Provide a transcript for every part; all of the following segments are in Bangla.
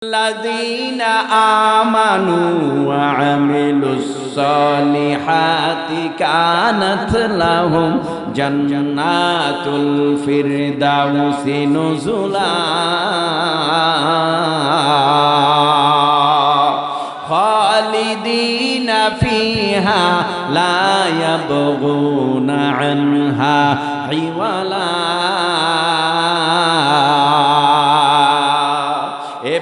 الذين آمنوا وعملوا الصالحات كانت لهم جنات الفردوس نزلا خالدين فيها لا يبغون عنها عولا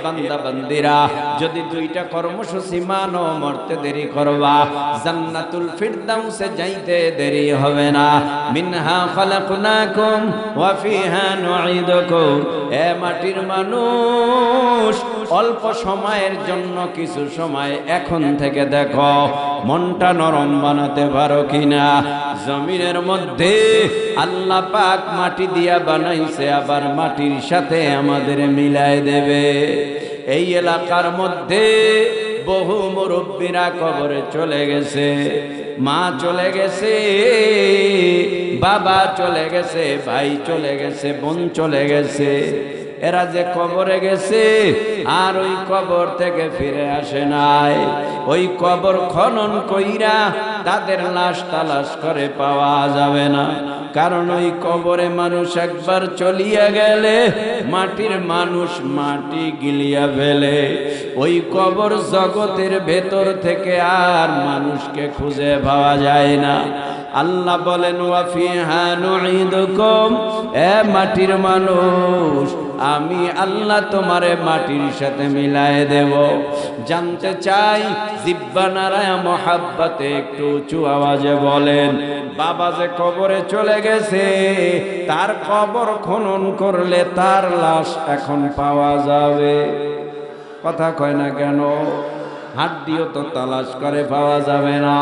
বান্দা বান্দিরা যদি দুইটা কর্মসূচি মানো মরতে দেরি করবা জান্নাতুল ফিরদাউসে যাইতে দেরি হবে না মিনহা খালাকনাকুম ওয়া ফিহা নুঈদুকুম এ মাটির মানুষ অল্প সময়ের জন্য কিছু সময় এখন থেকে দেখো মনটা নরম বানাতে পারো কিনা জমিনের মধ্যে আল্লাহ পাক মাটি দিয়া বানাইছে আবার মাটির সাথে আমাদের মিলায় দেবে এই এলাকার মধ্যে বহু মুরব্বীরা কবরে চলে গেছে মা চলে গেছে বাবা চলে গেছে ভাই চলে গেছে বোন চলে গেছে এরা যে কবরে গেছে আর ওই কবর থেকে ফিরে আসে নাই ওই কবর খনন কইরা তাদের লাশ তালাশ করে পাওয়া যাবে না কারণ ওই কবরে মানুষ একবার চলিয়া গেলে মাটির মানুষ মাটি গিলিয়া ফেলে ওই কবর জগতের ভেতর থেকে আর মানুষকে খুঁজে পাওয়া যায় না আল্লাহ বলেন ওয়া ফিহা নুঈদুকুম এ মাটির মানুষ আমি আল্লাহ তোমারে মাটির সাথে মিলায়ে দেব জানতে চাই জিহ্বা নাড়ায়া মহাব্বতে একটু উঁচু আওয়াজে বলেন বাবা যে কবরে চলে গেছে তার কবর খনন করলে তার লাশ এখন পাওয়া যাবে কথা কয় না কেন হাড্ডিও তো তালাশ করে পাওয়া যাবে না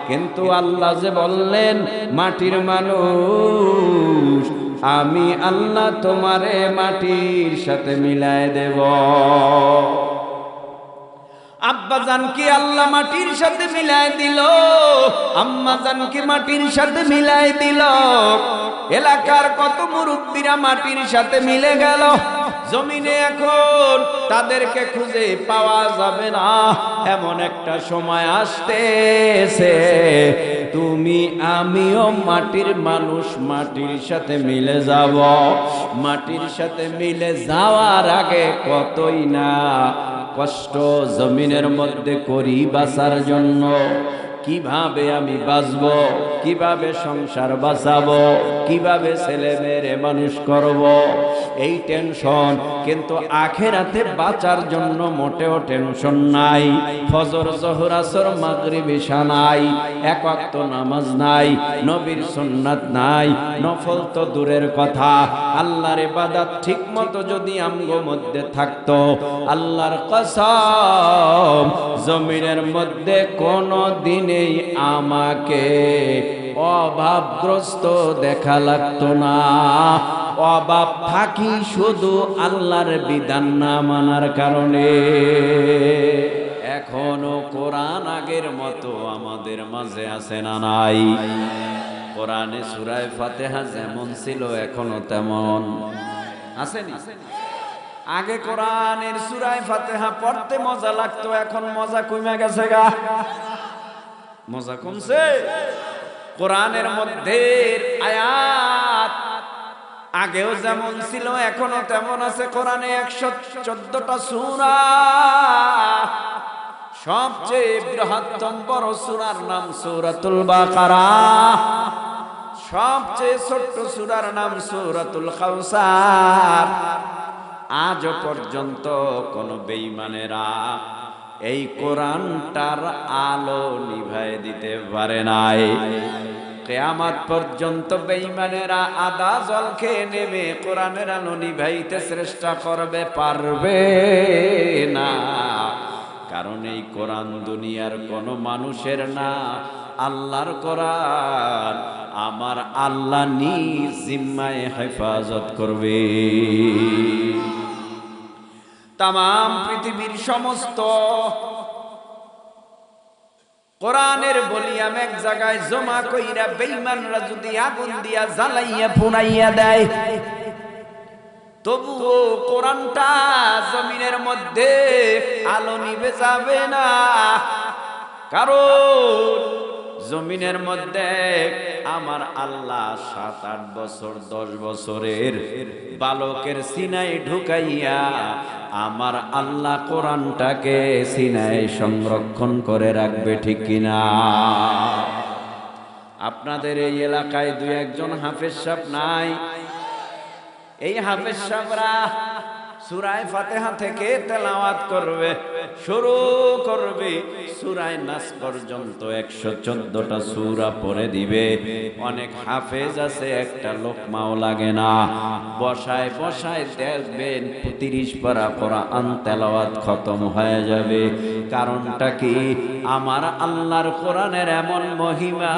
কিন্তু আল্লাহ যে বললেন মাটির মানুষ আমি আল্লাহ তোমারে মাটির সাথে মিলায় দেব আব্বা জান কি আল্লাহ মাটির সাথে মিলায় দিল আম্মা জান কি মাটির সাথে মিলায় দিল এলাকার কত মুরব্বীরা মাটির সাথে মিলে গেল জমিনে এখন তাদেরকে খুঁজে পাওয়া যাবে না এমন একটা সময় আসতেছে তুমি আমিও মাটির মানুষ মাটির সাথে মিলে যাব মাটির সাথে মিলে যাওয়ার আগে কতই না কষ্ট জমিনের মধ্যে করি বাঁচার জন্য কিভাবে আমি বাঁচব কিভাবে সংসার বাঁচাবো কিভাবে ছেলে মেয়েরে মানুষ করব এই টেনশন কিন্তু আখিরাতে বাঁচার জন্য মোটেও টেনশন নাই ফজর জোহর আসর মাগরিব ইশা নাই এক ওয়াক্ত নামাজ নাই নবীর সুন্নাত নাই নফল তো দূরের কথা আল্লাহর ইবাদত ঠিকমতো যদি আমগো মধ্যে থাকতো আল্লাহর কসম জমিনের মধ্যে কোনো দিনেই আমাকে অভাবগ্রস্ত দেখা লাগতো না অভাব থাকি শুধু আল্লাহর বিধান না মানার কারণে এখনো কোরআন আগের মতো আমাদের মাঝে আছে না নাই কোরআনে সূরা ফাতিহা যেমন ছিল এখনো তেমন আসেনি আগে কোরআনের সূরা ফাতিহা পড়তে মজা লাগতো এখন মজা কমে গেছে গা মজা কমছে কোরআনের মধ্যে আয়াত আগেও যেমন ছিল এখনো তেমন আছে কোরআনে 114টা সূরা সবচেয়ে বৃহত্তম বড় সূরার নাম সূরাতুল বাকারা সবচেয়ে ছোট্ট সূরার নাম সূরাতুল কাউসার আজ পর্যন্ত কোন বেঈমানেরা এই কোরআনটার আলো নিভায়ে দিতে পারে নাই কিয়ামত পর্যন্ত বেঈমানেরা আদা জল খেয়ে নেমে কোরআনের আলো নিভাইতে চেষ্টা করবে পারবে না কারণ এই কোরআন দুনিয়ার কোন মানুষের না আল্লাহর কোরআন আমার আল্লাহ নিজ জিম্মায় হেফাজত করবে তামাম পৃথিবীর সমস্ত কোরআনের বলিয়াম এক জায়গায় জমা কইরা বেঈমানরা যদি আগুন দিয়া জ্বালাইয়া পুড়াইয়া দেয় তবুও কোরআনটা জমিনের মধ্যে আলো নিভে যাবে না, কারণ জমিনের মধ্যে আমার আল্লাহ 7-8 বছর 10 বছরের বালকের সিনায় ঢুকাইয়া আমার আল্লাহ কোরআনটাকে সিনায় সংরক্ষণ করে রাখবে, ঠিক কিনা? আপনাদের এই এলাকায় 2-1 হাফেজ সাহেব নাই? এই হাফেজ সাহেবরা সূরা ফাতিহা থেকে তেলাওয়াত করবে, শুরু করবে সূরা নাস পর্যন্ত 114টা সূরা পড়ে দিবে। অনেক হাফেজ আছে একটা লোকমাও লাগে না, বসায় বসায় দেখবেন 30 পারা কোরআন তেলাওয়াত খতম হয়ে যাবে। কারণটা কি? আমার আল্লাহর কোরআনের এমন মহিমা,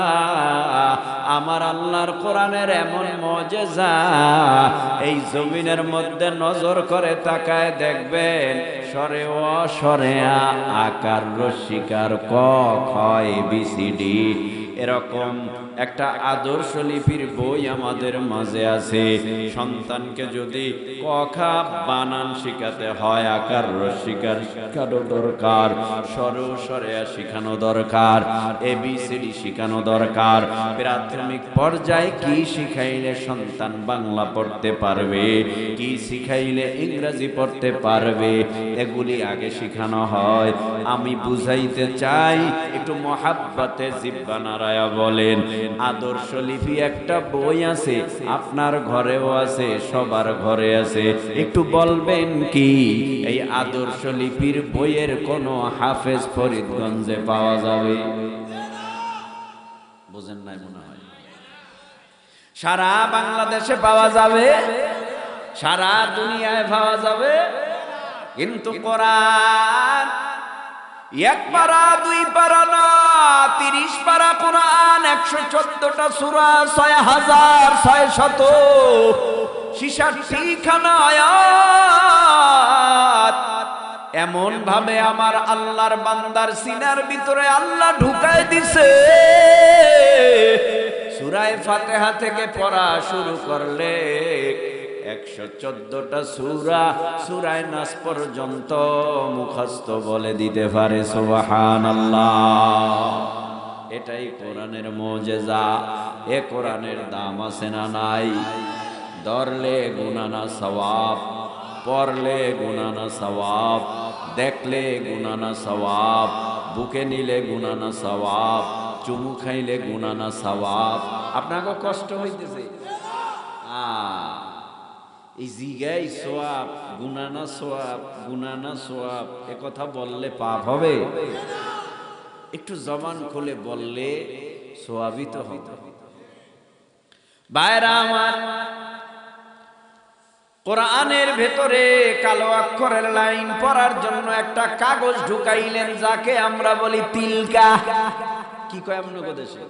আমার আল্লাহর কোরআনের এমন মুজিজা, এই জমিনের মধ্যে নজর করে তাকায় দেখবেন সরে অ সরে আ আকার রস্যিকার ক খ এবিসিডি এরকম একটা আদর্শ লিপির বই আমাদের মাঝে আছে। সন্তানকে যদি ক খ বানান শিখাতে হয়, আকার রস্যিকার শিখানো দরকার, সরে ও সরে আ শিখানো দরকার, এবিসিডি শিখানো দরকার। প্রাথমিক পর্যায়ে কি শিখাইলে সন্তান বাংলা পড়তে পারবে, কি শিখাইলে ইংরেজি পড়তে পারবে, এগুলি আগে শিখানো হয়। আমি বুঝাইতে চাই, একটু মহাব্বতে জিহ্বা নাড়ায়া বলেন। আদর্শ লিপি একটা বই আছে, আপনার ঘরেও আছে, সবার ঘরে আছে, একটু বলবেন কি এই আদর্শ লিপির বইয়ের কোন হাফেজ ফরিদগঞ্জে পাওয়া যাবে? বুঝেন নাই মনে হয়। সারা বাংলাদেশে পাওয়া যাবে, সারা দুনিয়ায় পাওয়া যাবে, কিন্তু কোরআন 1 পারা 2 পারা না, 30 পারা কোরআন, 114টা সূরা, 6666 খানা আয়াত, এমন ভাবে আমার আল্লাহর বান্দার সিনার ভিতরে আল্লাহ ঢুকায় দিছে। সূরা ফাতিহা থেকে পড়া শুরু করলে 114টা সূরা, সূরা নাস পর্যন্ত মুখস্থ বলে দিতে পারে। সুবহানাল্লাহ। এটাই কোরআনের মুজিজা। এ কোরআনের দাম আছে না নাই? ধরলে গুনানা সওয়াব, পড়লে গুনানা সওয়াব, দেখলে গুনানা সওয়াব, বুকে নিলে গুনানা সওয়াব, চুমু খাইলে গুনানা সওয়াব। আপনাকে কষ্ট হইতেছে? এই জিগাই সোয়াব, গুনানা সোয়াব, গুনানা সোয়াব, এ কথা বললে পাপ হবে? একটু জবান খুলে বললে সোয়াবই তো হবে। ভাইরা আমার, কোরআনের ভেতরে কালো অক্ষরের লাইন পড়ার জন্য একটা কাগজ ঢুকাইলেন, যাকে আমরা বলি তিলকা। কি কয় আপনার দেশে?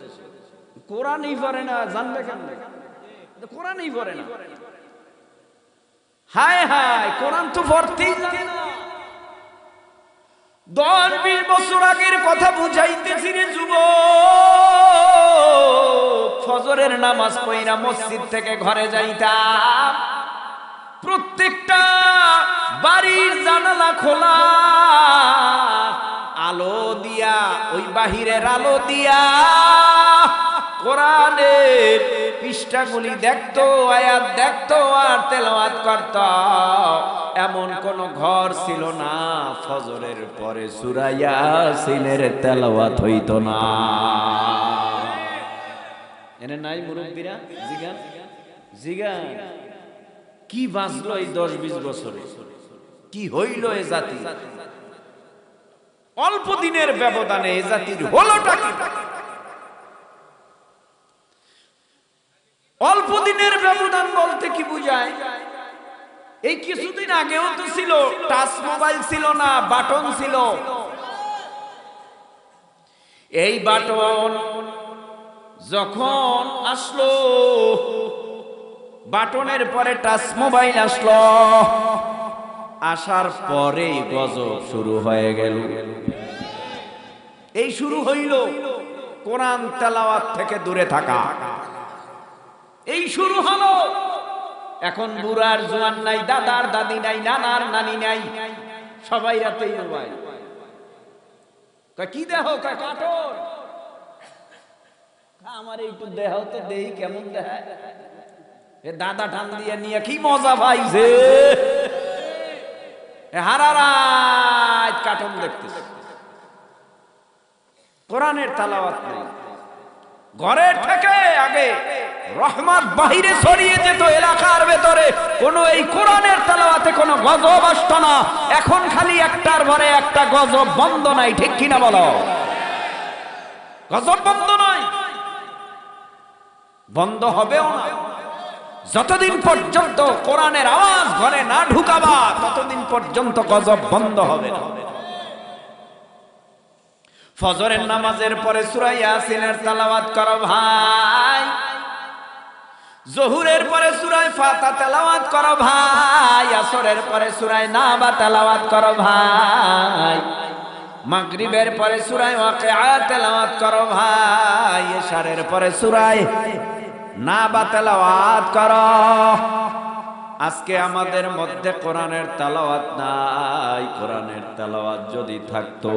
কোরআনই পড়ে না, জানবে কেমনে? কোরআনই পড়ে না। হায় হায়, কোরআন তো পড়তেই জানে না। 10-20 বছর আগের কথা বুঝাইতেছি রে যুবক। ফজরের নামাজ পড়া মসজিদ থেকে ঘরে যাইতাম, প্রত্যেকটা বাড়ির জানালা খোলা, আলো দিয়া, ওই বাহিরের আলো দিয়া কোরআনের পৃষ্ঠাগুলি দেখতো, আয়াত দেখতো আর তেলাওয়াত করতো। এমন কোন ঘর ছিল না ফজরের পরে সূরা ইয়াসিনের তেলাওয়াত হইতো না। এনে নাই মুরব্বীরা? জিগান জিগান, কি বাঁচলো এই 10-20 বছরে? কি হইল এ জাতি? অল্প দিনের ব্যবধানে এ জাতির হলোটা কি? অল্প দিনের ব্যবধান বলতে কি বুঝায়? এই কিছুদিন আগেও তো ছিল, টাচ মোবাইল ছিল না, বাটন ছিল। এই বাটন যখন আসলো, বাটনের পরে টাচ মোবাইল আসলো, আসার পরেই গজব শুরু হয়ে গেল। এই শুরু হইল কোরআন তেলাওয়াত থেকে দূরে থাকা। এই শুরু হলো এখন বুড়ার জোয়ান নাই, দাদার দাদি নাই, নানার নানি নাই, সবাই রাতেই মোবাইল। কি দেহ? কাটর। আমার একটু দেহ তো দেই, কেমন দেখায়? দাদা টান দিয়ে নিয়ে কি মজা পাইছে, হারারাত কার্টুন দেখতেছে, কোরআনের তেলাওয়াত নেই। ঘরের থেকে আগে রহমত বাহিরে ছড়িয়ে যেত এলাকার ভেতরে, কোনো এই কোরআনের তেলাওয়াতে কোনো গজব আসতো না। এখন খালি একটার পরে একটা গজব, বন্ধ নাই, ঠিক কিনা বলো? গজব বন্ধ নয়, বন্ধ হবেও না। যতদিন পর্যন্ত কোরআনের আওয়াজ ঘরে না ঢুকাবা ততদিন পর্যন্ত গজব বন্ধ হবে না। ফজরের নামাজের পরে সূরা ইয়াসিনের তেলাওয়াত করো ভাই, জোহরের পরে সূরা ফাতিহা তেলাওয়াত করো ভাই, আসরের পরে সূরা নাবা তেলাওয়াত করো ভাই, মাগরিবের পরে সূরা ওয়াকিয়া তেলাওয়াত করো ভাই, ইশারের পরে সূরা নাবা তেলাওয়াত করো। আজকে আমাদের মধ্যে কোরআনের তেলাওয়াত নাই। কোরআনের তেলাওয়াত যদি থাকতো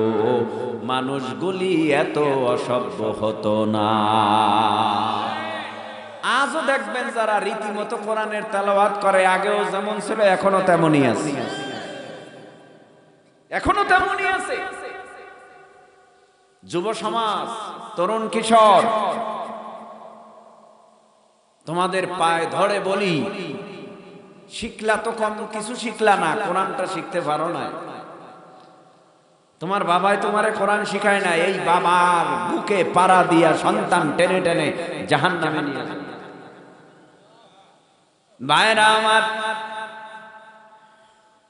মানুষগুলি এত অসভ্য হতো না। আজও দেখবেন যারা রীতিমতো কোরআনের তেলাওয়াত করে, আগেও যেমন ছিল এখনো তেমনই আছে, এখনো তেমনই আছে। যুব সমাজ, তরুণ কিশোর, তোমাদের পায়ে ধরে বলি, শিখলা তো কম কিছু শিখলা না, কোরআনটা শিখতে পারো না। তোমার বাবাই তোমারে কোরআন শিখায় না, এই বাবার বুকে পাড়া দিয়া সন্তান টেনে টেনে জাহান্নামে নিয়ে যায়। ভাইরা আমার,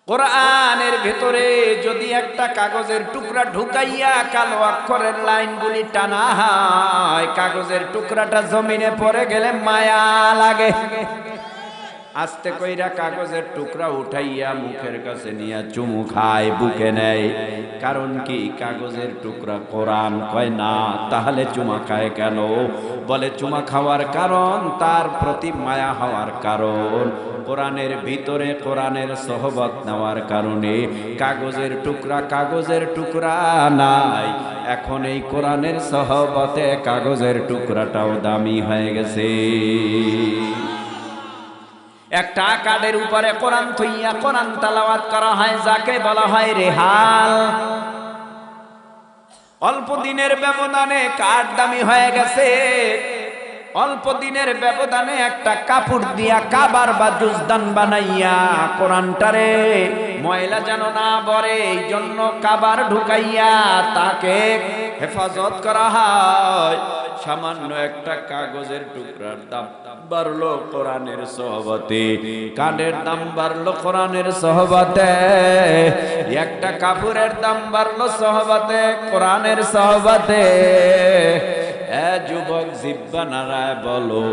কোরআনের ভেতরে যদি একটা কাগজের টুকরা ঢুকাইয়া কালো অক্ষরের লাইনগুলি টানা হয়, কাগজের টুকরাটা জমিনে পড়ে গেলে মায়া লাগে। আস্তে কইরা কাগজের টুকরা উঠাইয়া মুখের কাছে নিয়ে চুমু খায়, বুকে নেয়। কারণ কি? কাগজের টুকরা কোরআন। কয় না, তাহলে চুমা খায় কেন? বলে চুমা খাওয়ার কারণ তার প্রতি মায়া হওয়ার কারণ, কোরআনের ভিতরে কোরআনের সহবত নেওয়ার কারণে। কাগজের টুকরা নাই, এখন এই কোরআনের সহবতে কাগজের টুকরাটাও দামি হয়ে গেছে। একটা কার্ডের উপরে কোরআন থইয়া কোরআন তেলাওয়াত করা হয়, যাকে বলা হয় রেহাল। অল্প দিনের ব্যবধানে কার্ড দামি হয়ে গেছে। অল্প দিনের ব্যবধানে একটা কাপড় দিয়া কাবার বা জুজদান বানাইয়া কোরআনটারে ময়লা যেন না বরে এই জন্য কাবার ঢুকাইয়া তাকে হেফাজত করা হয়। সামান্য একটা কাগজের টুকরার দাম বাড়লো কোরআনের সহবতে, কানের দাম বাড়লো কোরআনের সহবতে, একটা কাপড়ের দাম বাড়লো সহবতে, কোরআনের সহবতে। যুবক জিব্বা নাড়ায় বলো,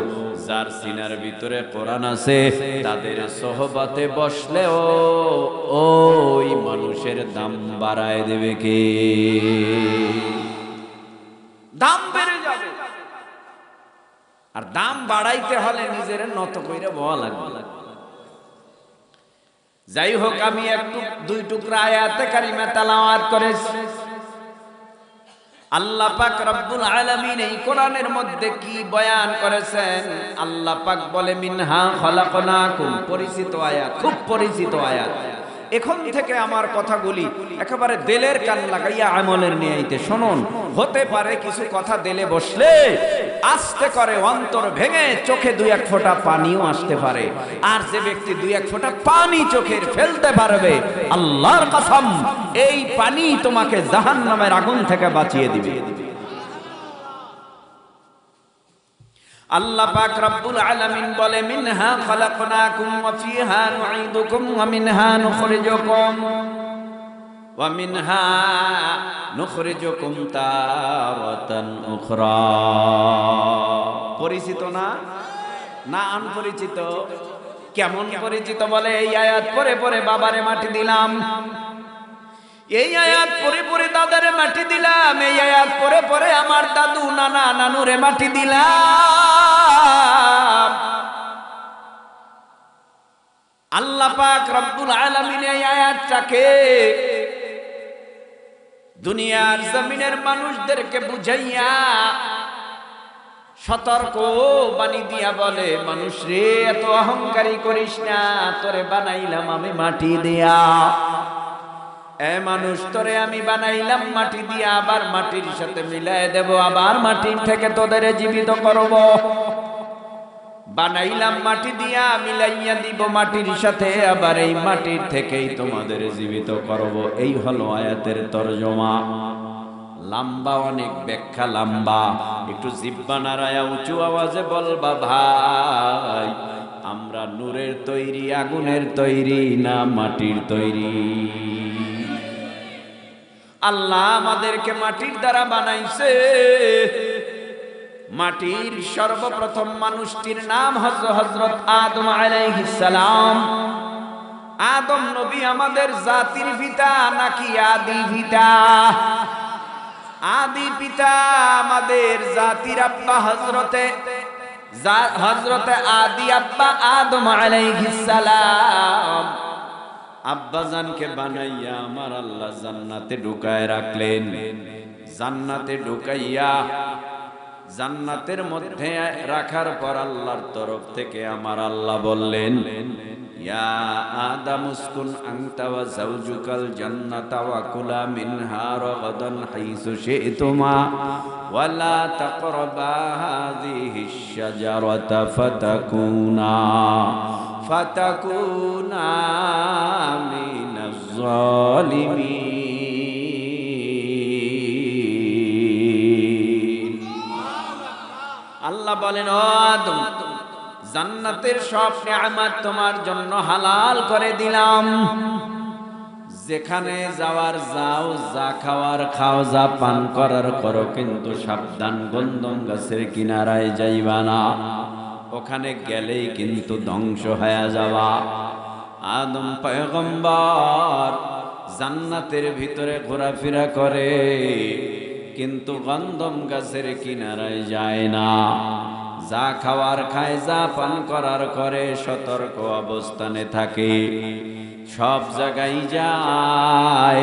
যার সিনার ভিতরে কোরআন আছে তাদের সহবতে বসলেও ওই মানুষের দাম বাড়ায় দেবে কে? দাম বেড়ে যাবে। আর দাম বাড়াইতে হলে নিজের নত কইরা বলা লাগবে। যাই হোক, আমি একটু দুই টুকরা আয়াতে কারিমা তেলাওয়াত করেছি। আল্লাহ পাক রব্বুল আলামিন এই কোরআনের মধ্যে কি বয়ান করেছেন? আল্লাহ পাক বলে মিনহা খলাকনাকুম, পরিচিত আয়াত, খুব পরিচিত আয়াত। এখন থেকে আমার কথাগুলি একেবারে দিলের কান লাগাইয়া আমলের নিয়াইতে শুনুন। হতে পারে কিছু কথা দিলে বসলে আস্তে করে অন্তর ভেঙে চোখে দুই এক ফোঁটা পানিও আসতে পারে। আর যে ব্যক্তি দুই এক ফোঁটা পানি চোখের ফেলতে পারবে, আল্লাহর কসম, এই পানি তোমাকে জাহান্নামের আগুন থেকে বাঁচিয়ে দিবে। আল্লাহ পাক রব্বুল আলামিন বলে মিনহা খলাকনাকুম ওয়া ফিহা নুঈদুকুম ওয়া মিনহা নুখরিজুকুম তারাতান উখরা। পরিচিত না? না অপরিচিত? কেমন পরিচিত? বলে এই আয়াত পড়ে পড়ে বাবারে মাটি দিলাম, এই আয়াত পড়ে পড়ে দাদারে মাটি দিলাম, এই আয়াত পড়ে পড়ে আমার দাদু নানা নানুরে মাটি দিলাম। আল্লাহ পাক রব্বুল আলামিন এই আয়াতটাকে দুনিয়ার জমিনের মানুষদেরকে বুঝাইয়া সতর্ক বাণী দিয়া বলে, মানুষ রে এত অহংকারী করিস না, তোরে বানাইলাম আমি মাটি দিয়া। এ মানুষ, তোরে আমি বানাইলাম মাটি দিয়া, আবার মাটির সাথে মিলাই দেব, আবার মাটির থেকে তোদের জীবিত করব। বানাইলাম মাটি দিয়া, মিলাইয়া দিব মাটির সাথে, আবার এই মাটির থেকেই তোমাদের জীবিত করব। এই হলো আয়াতের তরজমা। লম্বা, অনেক ব্যাখ্যা লম্বা, একটু জিহ্বা নাড়ায়া উঁচু আওয়াজে বলবা, ভাই আমরা নূরের তৈরি, আগুনের তৈরি না মাটির তৈরি? আল্লাহ আমাদেরকে মাটির দ্বারা বানাইছে। মাটির সর্বপ্রথম মানুষটির নাম হযরত আদম আলাইহিস সালাম। আদম নবী আমাদের জাতির পিতা নাকি আদি পিতা? আদি পিতা আমাদের জাতির আব্বা হযরতে আদি আব্বা আদম আলাইহিস সালাম। আব্বাজানকে বানাইয়া আমার আল্লাহ জান্নাতে ঢুকায় রাখলেন। জান্নাতে ঢুকাইয়া জান্নাতের মধ্যে রাখার পর আল্লাহর তরফ থেকে আমার আল্লাহ বললেন, ইয়া আদম উসকুন আনতা ওয়া যাওজুকাল জান্নাতা ওয়া কুলা মিনহা রাগাদান হাইসু শি'তুমা ওয়া লা তাকরাবা হাযিহিশ শাজারাতা ফাতাকুনা মিনাজ জালিমিন। আল্লাহ বলেন, ও আদম, জান্নাতের সব নিয়ামত তোমার জন্য হালাল করে দিলাম। যেখানে যাওয়ার যাও, যা খাওয়ার খাও, যা পান করার করো, কিন্তু সাবধান, গন্ধম গাছের কিনারায় যাইবা না। ওখানে গেলেই কিন্তু ধ্বংস হয়ে যাওয়া। আদম পয়গম্বর জান্নাতের ভিতরে ঘোরাফেরা করে, কিন্তু গন্ধম গাছের কিনারায় যায় না। যা খাওয়ার খায়, যা পান করার করে, সতর্ক অবস্থানে থাকে, সব জায়গায় যায়,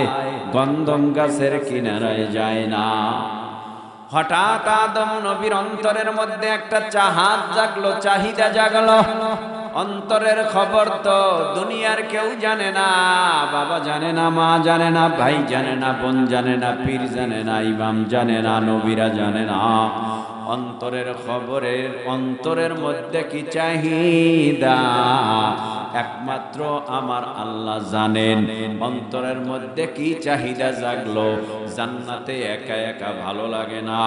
গন্ধম গাছের কিনারায় যায় না। হঠাৎ আদম নবীর অন্তরের মধ্যে একটা চাহাত জাগলো, চাহিদা জাগলো। অন্তরের খবর তো দুনিয়ার কেউ জানে না, বাবা জানে না, মা জানে না, ভাই জানে না, বোন জানে না, পীর জানে না, ইমাম জানে না, নবীরা জানে না। অন্তরের খবরের অন্তরের মধ্যে কি চাহিদা একমাত্র আমার আল্লাহ জানেন। অন্তরের মধ্যে কি চাহিদা জাগলো? জান্নাতে একা একা ভালো লাগে না,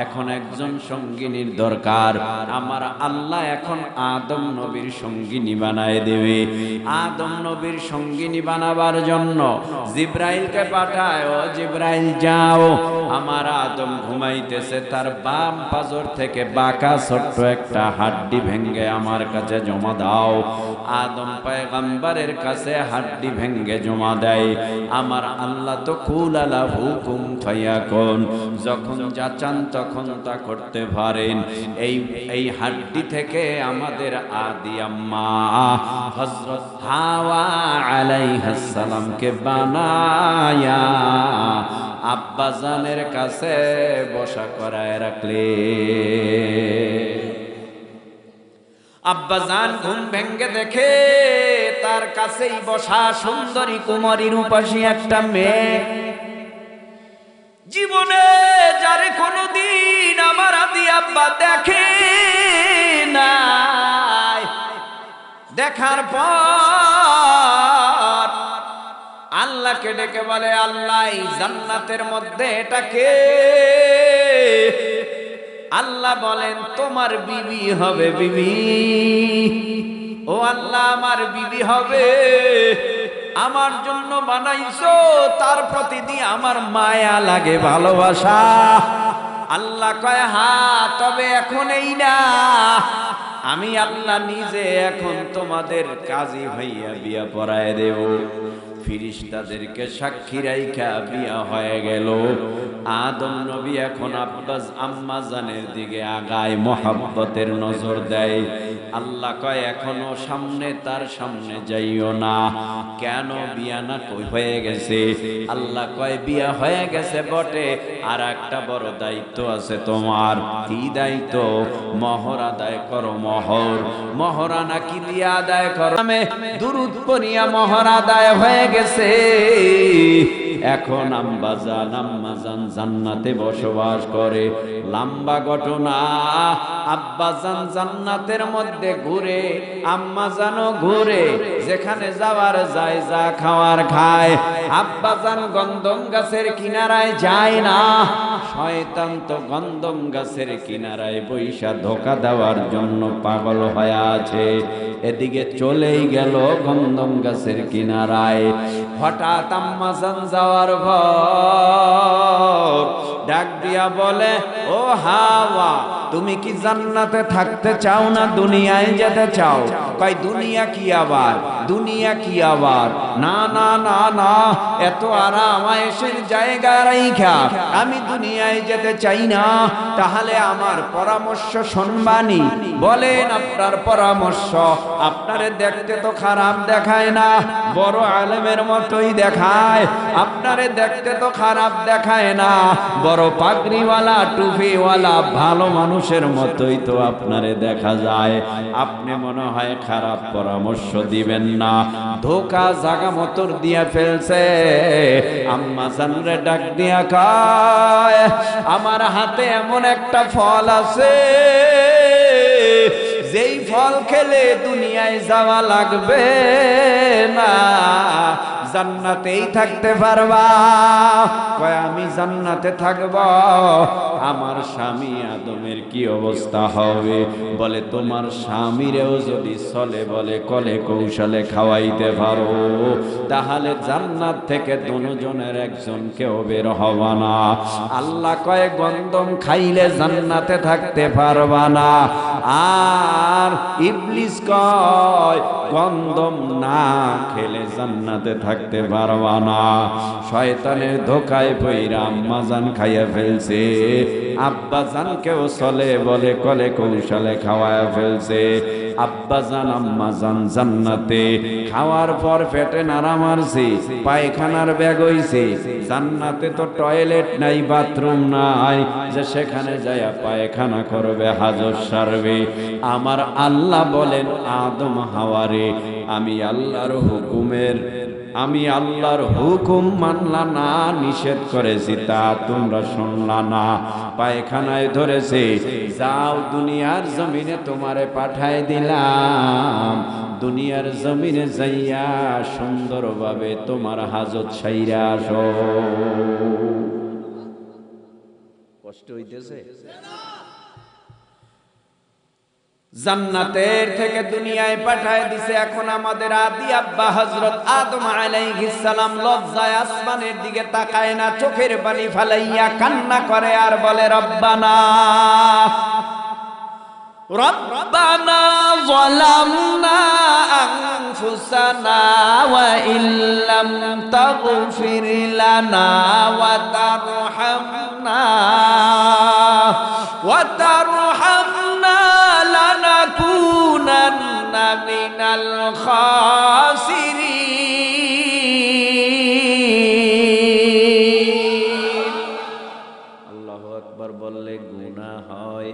এখন একজন সঙ্গিনীর দরকার। আমার আল্লাহ এখন আদম নবীর সঙ্গিনী বানায় দেবে। আদম নবীর সঙ্গিনী বানাবার জন্য জিব্রাইলকে পাঠায়, ও জিব্রাইল যাও, আমার আদম ঘুমাইতেছে, তার বাম পাজর থেকে বাঁকা ছোট্ট একটা হাড্ডি ভেঙ্গে আমার কাছে জমা দাও। আদম পয়গম্বরের কাছে হাড্ডি ভেঙ্গে জমা দেয়। আমার আল্লাহ তো কুল আলা হুকুম ফায়াকুন, যখন যা চান তখন তা করতে পারেন। এই হাড্ডি থেকে আমাদের আদি আম্মা হযরত হাওয়া আলাইহিস সালামকে বানায়া আব্বাজানের কাছে বসা করায় রাখলে। আব্বাজান ঘুম ভেঙ্গে দেখে তার কাছেই বসা সুন্দরী কুমারী রূপসী একটা মেয়ে। জীবনে যারে কোনদিন আমার আদি আব্বা দেখে নাই, দেখার পর আল্লাহকে ডেকে বলে, আল্লাহ এই জান্নাতের মধ্যে এটাকে? আল্লাহ বলেন, তোমার বিবি হবে। বিবি, ও আল্লাহ আমার বিবি হবে। আমার জন্য বানাইছো, তার প্রতি দিয়ে আমার মায়া লাগে, ভালোবাসা। আল্লাহ কয়, হ্যাঁ, তবে এখন এই না, আমি আল্লাহ নিজে এখন তোমাদের কাজী ভাইয়া বিয়া পড়ায় দেব। ফিরিস্তাদেরকে সাক্ষী রাইখা বিয়া হয়ে গেল। আদম নবী এখন আব্বাস আম্মা জানের দিকে আগায়, মহাব্বতের নজর দেয়। আল্লাহ কয় এখনো সামনে, তার সামনে যাইও না। কেন? বিয়া না হয়ে গেছে। আল্লাহ কয় বিয়া হয়ে গেছে বটে, আর একটা বড় দায়িত্ব আছে তোমার। কি দায়িত্ব? মোহর আদায় করো। মোহর মহারানা কি দিয়া আদায় করো? আমি দুরূদ পড়িয়া মোহর আদায় হয়ে গেছে। এখন আম্মাজান জান্নাতে বসবাস করে। লম্বা ঘটনা। আব্বাজান জান্নাতের মধ্যে ঘুরে, আম্মাজানও ঘুরে, যেখানে যাওয়ার যায়, যা খাওয়ার খায়। আব্বাজান গন্ধম গাছের কিনারায় যায় না। শয়তান তো গন্ধম গাছের কিনারায় বৈশা ধোঁকা দেওয়ার জন্য পাগল হয়ে আছে। এদিকে চলেই গেল গন্ধম গাছের কিনারায়। হঠাৎ আম্মাজান যাওয়ার ভর ডাক দিয়া বলে, ও হাওয়া, তুমি কি জান্নাতে থাকতে চাও না দুনিয়ায় যেতে চাও? কয় দুনিয়া কি আবার, দুনিয়া কি আবার? না না না না, এত আরাম আয়েশের জায়গা রাইখা আমি দুনিয়ায় যেতে চাই না। তাহলে আমার পরামর্শ শুনবানি? বলেন আপনার পরামর্শ। আপনারে দেখতে তো খারাপ দেখায় না, বড় আলেমের মতোই দেখায়। আপনারে দেখতে তো খারাপ দেখায় না, বড় পাগড়িওয়ালা টুপিওয়ালা ভালো মানুষের মতোই তো আপনারে দেখা যায়। আপনি মনে হয় খারাপ পরামর্শ দিবেন না, ধোকা জাগা মতর দিয়া ফেলছে। আম্মা জানরে ডাক দিয়া কয়, আমার হাতে এমন একটা ফল আছে, যেই ফল খেলে দুনিয়ায় যাওয়া লাগবে না, জান্নাতেই থাকতে পারবা। কয় আমি জান্নাতে থাকব, আমার স্বামী আদমের কি অবস্থা হবে? বলে তোমার স্বামীরেও যদি চলে বলে কলে কৌশলে খাওয়াইতে পারো, তাহলে জান্নাত থেকে দুজনের একজন কেউ বের হবা না। আল্লাহ কয় গন্ধম খাইলে জান্নাতে থাকতে পারবা না। আর ইবলিস কয় গন্ধম না খেলে জান্নাতে থাকতে পারবা না। শয়তানের ধোকায় পইরা আম্মাজান খাইয়া ফেলছে, আব্বাজানকেও চলে বলে কলে কৌশলে খাওয়ায়া ফেলছে। আব্বাজান আম্মাজান জান্নাতে, খাওয়ার পর পেটে নাড়া মারছে, পায়খানার ব্যাগ হইছে। জান্নাতে তো টয়লেট নাই, বাথরুম নাই যে সেখানে যায়া পায়খানা করবে, হাজত সারবে। আমার আল্লাহ বলেন, আদম হাওয়ারে আমি আল্লাহর হুকুম মানলা না, নিষেধ করেছি তা তোমরা শুনলা না। পায়খানায় ধরেছে, যাও দুনিয়ার জমিনে তোমারে পাঠায় দিলাম, দুনিয়ার জমিনে যাইয়া সুন্দরভাবে তোমার হাজত সাইরা আসো। কষ্ট হইতেছে? জান্নাতের থেকে দুনিয়ায় পাঠায় দিছে। এখন আমাদের আদি আব্বা হযরত আদম আলাইহিস সালাম লজ্জায় আসমানের দিকে তাকায় না, চোখের পানি ফালাইয়া কান্না করে আর বলে, রব্বানা রব্বানা যালামনা আনফুসানা ওয়া ইল্লাম তাগফির লানা ওয়া তারহামনা লানাকুনান্না মিনাল খাসিরিন। আল্লাহু আকবার বললে গুনাহ হয়?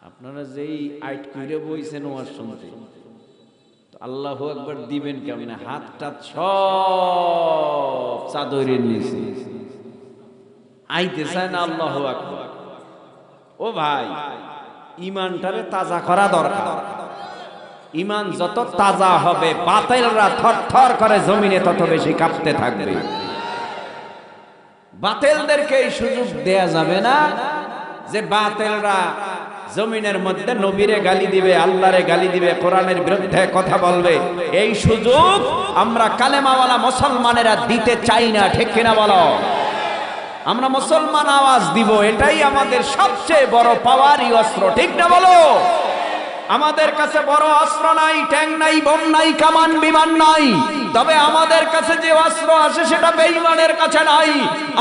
আপনারা যেই আইট কইরে বইছেন ওয়াজ শুনতে, তো আল্লাহু আকবার দিবেন কেমনে? হাতটা সব চাদরের নিচে আইতে চায় না আল্লাহু আকবার। ও ভাই, ইমানটারে তাজা করা দরকার। ইমান যত তাজা হবে, বাতিলরা থরথর করে জমিনে তত বেশি কাঁপতে থাকবে। বাতিলদেরকে এই সুযোগ দেয়া যাবে না যে বাতিলরা জমিনের মধ্যে নবীরে গালি দিবে, আল্লাহরে গালি দিবে, কোরআনের বিরুদ্ধে কথা বলবে। এই সুযোগ আমরা কালেমাওয়ালা মুসলমানেরা দিতে চাই না, ঠিক কিনা বলো? আমরা মুসলমান আওয়াজ দিব, এটাই আমাদের সবচেয়ে বড় পাওয়ারই অস্ত্র, ঠিক না বলো? আমাদের কাছে বড় অস্ত্র নাই, ট্যাঙ্ক নাই, বোম নাই, কামান বিমান নাই, তবে আমাদের কাছে যে অস্ত্র আছে সেটা বেঈমানের কাছে নাই।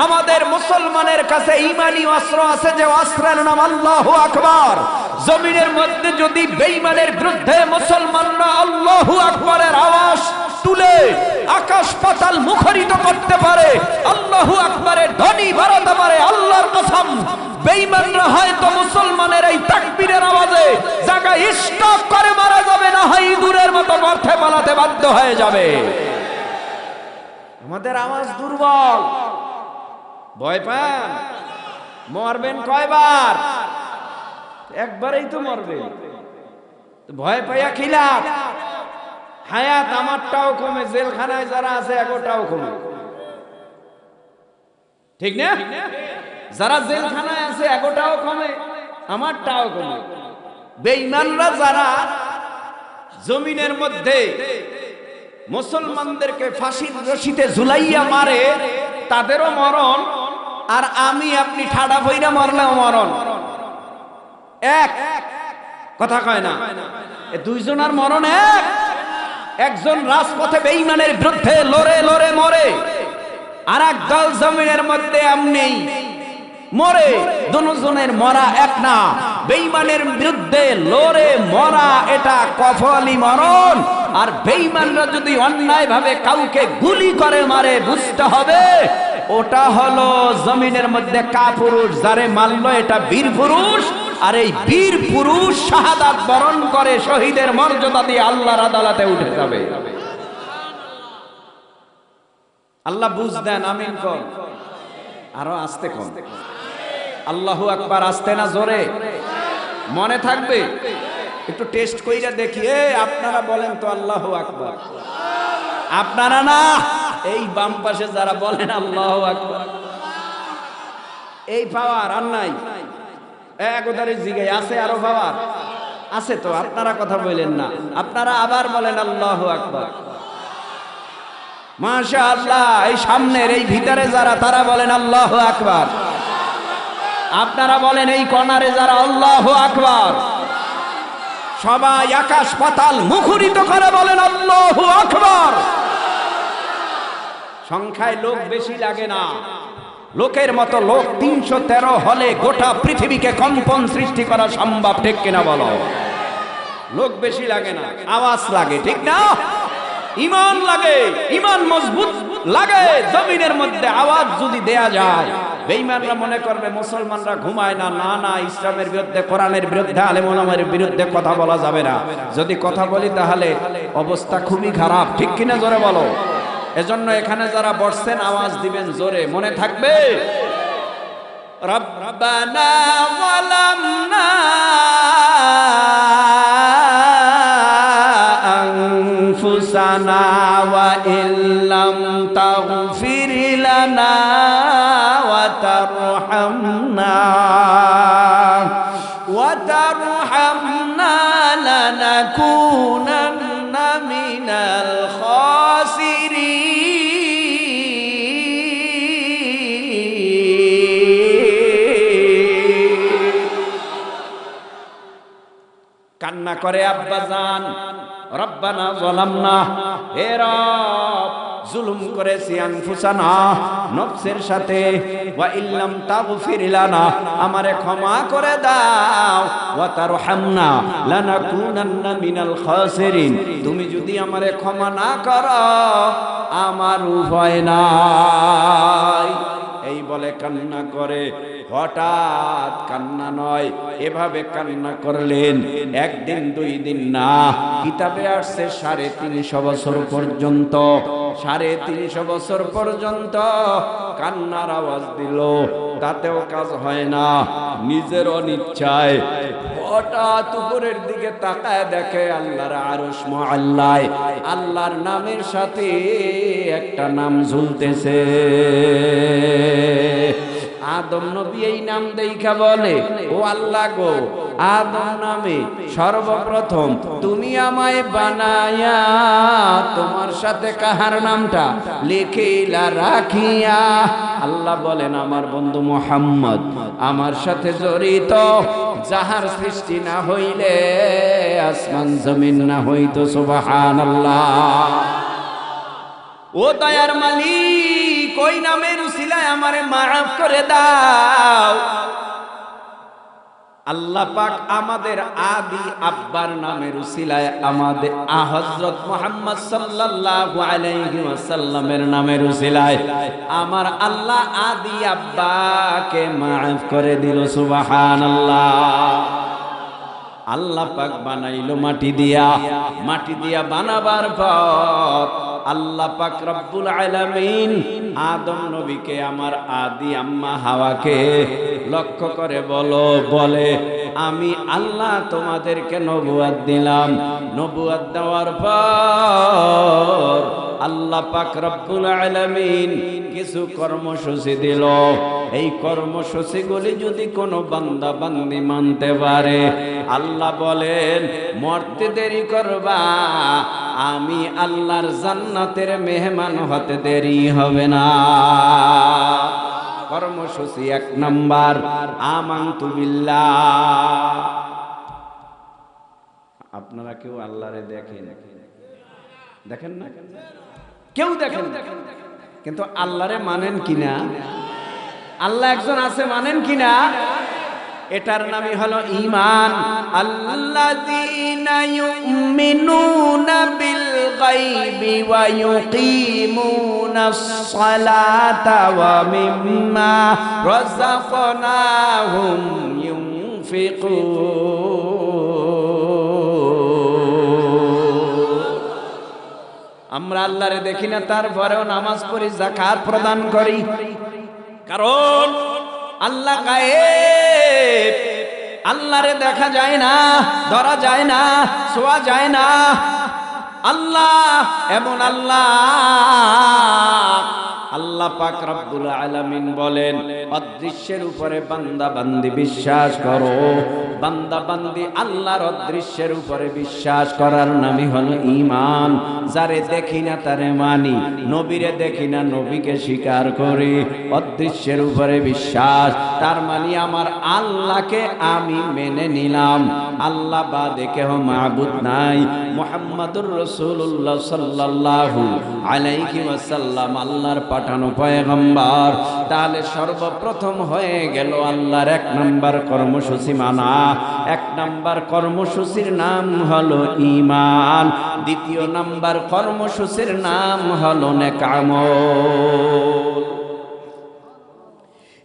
আমাদের মুসলমানের কাছে ঈমানি অস্ত্র আছে, যে অস্ত্রের নাম আল্লাহু আকবার। জমিনের মধ্যে যদি বেঈমানের বিরুদ্ধে মুসলমানরা আল্লাহু আকবারের আওয়াজ তুলে আকাশ পাতাল মুখরিত করতে পারে, আল্লাহু আকবারের ধ্বনি বাড়াতে পারে, আল্লাহর কসম বেঈমানরা হয়তো মুসলমানের এই তাকবীরের আওয়াজে জায়গায় স্টপ করে মারা যাবে, না হয় ইঁদুরের মতো গর্তে পালাতে বাধ্য হয়ে যাবে। আমাদের আওয়াজ দুর্বল। ভয় পান? মরবেন কয়বার? একবারেই তো মরবেন। ভয় পাইয়া কি লাভ? হায়াত আমারটাও কমে, জেলখানায় যারা আছে এগোটাও কমে, ঠিক না? যারা জেলখানায় আছে এগোটাও কমে, আমারটাও কমে। বেঈমানরা যারা জমিনের মধ্যে মুসলমানদেরকে ফাঁসির রশিতে ঝুলাইয়া মারে, তাদেরও মরণ, আর আমি আপনি ঠাডা বইরা মরলেও মরণ এক। কথা কয় না? দুইজনের মরণ এক। একজন রাজপথে বেঈমানের বিরুদ্ধে লড়ে লড়ে মরে, আর এক দল জমিনের মধ্যে এমনি মরে। দুজনের মরা এক না। বেঈমানের বিরুদ্ধে লড়ে মরা এটা কফলি মরণ, আর বেঈমানরা যদি অন্যায় ভাবে কাউকে গুলি করে মারে, বুঝতে হবে ওটা হলো জমিনের মধ্যে কাপুরুষ। যারে মারলো এটা বীর পুরুষ, আর এই বীর পুরুষ শাহাদাত বরণ করে শহীদের মর্যাদা দিয়ে আল্লাহর আদালতে উঠে যাবে। আল্লাহ বুঝ দেন। আমিন কর। আরো আস্তে কর। আল্লাহু আকবার। আস্তে না জোরে? মনে থাকবে? একটু টেস্ট কইরা দেখি। আপনারা বলেন তো আল্লাহু আকবার। আপনারা না, এই বাম পাশে যারা বলেন আল্লাহু আকবার, এই পাওয়ার আর নাই। একদারে জিগাই আছে, আরো পাওয়ার আছে তো? আপনারা কথা বলেন না, আপনারা আবার বলেন আল্লাহু আকবার। মাশাআল্লাহ। এই সামনের এই ভিতরে যারা, তারা বলেন আল্লাহু আকবার। আপনারা বলেন এই কর্নারে যারা, আল্লাহু আকবার। সবাই আকাশ পাতাল মুখরিত করে বলেন আল্লাহু আকবার। সংখ্যায় লোক বেশি লাগে না, লোকের মতো লোক 313 হলে গোটা পৃথিবীকে কম্পন সৃষ্টি করা সম্ভব, ঠিক কিনা বলো? লোক বেশি লাগে না, আওয়াজ লাগে, ঠিক না? ঈমান লাগে, ঈমান মজবুত লাগে। জমিনের মধ্যে আওয়াজ যদি দেয়া যায়, বেঈমানরা মনে করবে মুসলমানরা ঘুমায় না। না না, ইসলামের বিরুদ্ধে, কোরআনের বিরুদ্ধে, আলেম ওলামার বিরুদ্ধে কথা বলা যাবে না। যদি কথা বলি তাহলে অবস্থা খুবই খারাপ, ঠিক কিনা জোরে বলো? এজন্য এখানে যারা বসছেন আওয়াজ দিবেন জোরে, মনে থাকবে। রব্বানা যালামনা আনফুসানা ওয়া ইল্লাম তাগফির লানা ওয়া তারহামনা লানাকুনান্না মিনাল কান্না করে আব্বাজান, রব্বানা যালামনা, হে রব জুলুম করেছি, আনফুসানা নফসের সাথে, ওয়া ইল্লাম তাগফির লানা আমারে ক্ষমা করে দাও, ওয়া তারহামনা লানাকুনান্না মিনাল খাসিরিন তুমি যদি আমারে ক্ষমা না করো আমার উপায় নাই। এই বলে কান্না করে। হঠাৎ কান্না নয়, এভাবে কান্না করলেন একদিন দুই দিন না, কিতাবে আসছে 350 বছর পর্যন্ত। 350 বছর পর্যন্ত কান্নার আওয়াজ দিল, তাতেও কাজ হয় না। নিজের অনিচ্ছায় হঠাৎ উপরের দিকে তাকায় দেখে আল্লাহর আরশ মুআল্লায় আল্লাহর নামের সাথে একটা নাম ঝুলতেছে। আদম নবী এই নাম দেখা বলে, ও আল্লাহ গো, আদম নামে সর্বপ্রথম তুমি আমায় বানায়া তোমার সাথে কাহার নামটা লিখিলা রাখিয়া। আল্লাহ বলেন আমার বন্ধু মুহাম্মদ আমার সাথে জড়িত, যাহার সৃষ্টি না হইলে আসমান জমিন না হইতো। সুবহানাল্লাহ। ও দয়ার মালিক, ওই নামের উসিলায় আমারে মাফ করে দাও। আল্লাহ পাক আমাদের আদি আব্বার নামের উসিলায় আমাদের হযরত মুহাম্মদ সাল্লাল্লাহু আলাইহি ওয়াসাল্লামের নামের উসিলায় আমার আল্লাহ আদি আব্বাকে মাফ করে দিল। সুবহানাল্লাহ। আল্লাহ পাক বানাইলো মাটি দিয়া, মাটি দিয়া বানাবার পর আল্লাহ পাক রব্বুল আলামিন আদম নবীকে আমার আদি আম্মা হাওয়াকে লক্ষ্য করে বলে আমি আল্লাহ তোমাদেরকে নবুয়ত দিলাম। নবুয়ত দেওয়ার পর আল্লাহ পাক রব্বুল আলামিন কিছু কর্মসূচি দিল। এই কর্মসূচিগুলি যদি কোনো বান্দা বান্দি মানতে পারে, আল্লাহ বলেন মরতে দেরি করবা, আমি আল্লাহর জান্নাতের মেহমান হতে দেরি হবে না। কর্মসূচি 1 নাম্বার, আমানতু বিল্লাহ। আপনারা কেউ আল্লাহরে দেখেন না? কেউ দেখেন, কিন্তু আল্লাহরে মানেন কিনা? আল্লাহ একজন আছে মানেন কিনা? এটার নামই হলো ঈমান। আল্লাযীনা ইউমিনুনা বিল গায়বি ওয়া ইউকিমুনাস সালাতা ওয়া মিম্মা রাযাকনাহুম ইউনফিকুন। আমরা আল্লাহরে দেখি না, তারপরেও নামাজ পড়ি, যাকাত প্রদান করি, কারণ আল্লাহ গায়েব। আল্লাহরে দেখা যায় না, ধরা যায় না, ছোঁয়া যায় না। আল্লাহ এমন আল্লাহ। আল্লাহ পাক রব্বুল আলামিন বলেন অদৃশ্যের উপরে বান্দা বান্দি বিশ্বাস করো। বান্দা বান্দি আল্লাহর অদৃশ্যের উপরে বিশ্বাস করার নামই হলো ঈমান। যারে দেখি না তারে মানি, নবীরে দেখি না নবীকে স্বীকার করি। অদৃশ্যের উপরে বিশ্বাস, তার মানে আমার আল্লাহকে আমি মেনে নিলাম। আল্লাহ বাদে কেহ মাবুদ নাই। মুহাম্মাদুর রাসূলুল্লাহ সাল্লাল্লাহু আলাইহি ওয়াসাল্লাম আল্লাহর পাঠানো পয়গম্বর। তাহলে সর্বপ্রথম হয়ে গেল আল্লাহর 1 নাম্বার কর্মসূচি মানা। 1 নাম্বার কর্মসূচির নাম হলো ঈমান। 2 নাম্বার কর্মসূচির নাম হলো নেক আমল।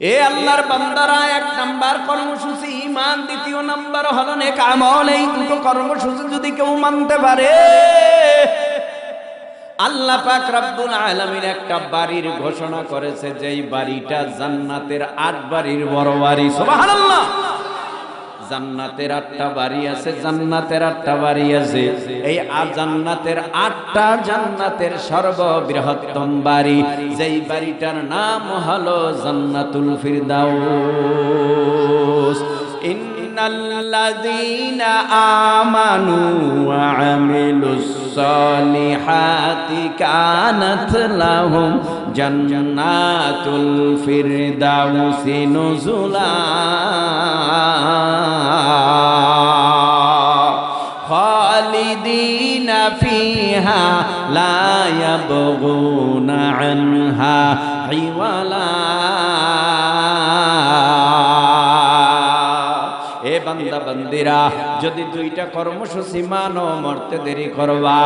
এ আল্লাহর বান্দারা, 1 নাম্বার কর্মসূচি ঈমান, 2 নাম্বার হলো নেক আমল। এই দুটো কর্মসূচি যদি কেউ মানতে পারে, আল্লাহ পাক রব্বুল আলামিন একটা বাড়ির ঘোষণা করেছে, যেই বাড়িটা জান্নাতের 8 বাড়ির বড় বাড়ি। সুবহানাল্লাহ। জান্নাতের 8টা বাড়ি আছে, জান্নাতের 8টা বাড়ি আছে। এই জান্নাতের 8টা জান্নাতের সর্ববৃহত্তম বাড়ি, যেই বাড়িটার নাম হলো জান্নাতুল ফিরদাউস। ইন্নাল্লাযীনা আমানু ওয়া আমিলুস সালিহাতি কানাত লাহুম জান্নাতুল ফিরদাউসি নুজুলা খালিদিনা ফিহা লা ইয়াবগুনা আনহা হিওয়ালা। এ বান্দা বান্দিরা, যদি 2টা কর্মসূচি মানো, মরতে দেরি করবা,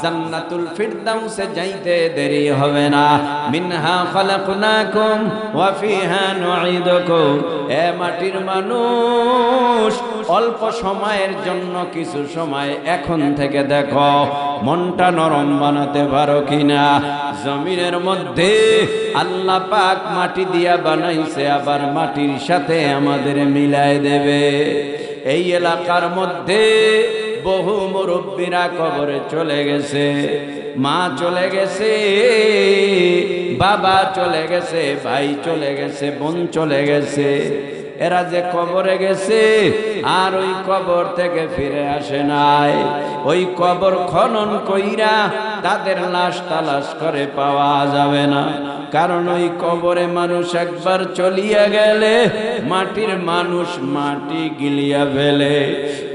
জান্নাতুল ফিরদাউসে যাইতে দেরি হবে না। মিনহা খালাকনাকুম ওয়া ফিহা নুঈদুকুম। এ মাটির মানুষ, অল্প সময়ের জন্য কিছু সময় এখন থেকে দেখো মনটা নরম বানাতে পারো কিনা। জমিনের মধ্যে আল্লাহ পাক মাটি দিয়া বানাইছে, আবার মাটির সাথে আমাদের মিলায় দেবে। এই এলাকার মধ্যে বহু মুরব্বীরা কবরে চলে গেছে, মা চলে গেছে, বাবা চলে গেছে, ভাই চলে গেছে, বোন চলে গেছে। এরা যে কবরে গেছে আর ওই কবর থেকে ফিরে আসে নাই। ওই কবর খনন কইরা তাদের লাশ তালাশ করে পাওয়া যাবে না। কারণ ওই কবরে মানুষ একবার চলিয়া গেলে মাটির মানুষ মাটি গিলিয়া ফেলে।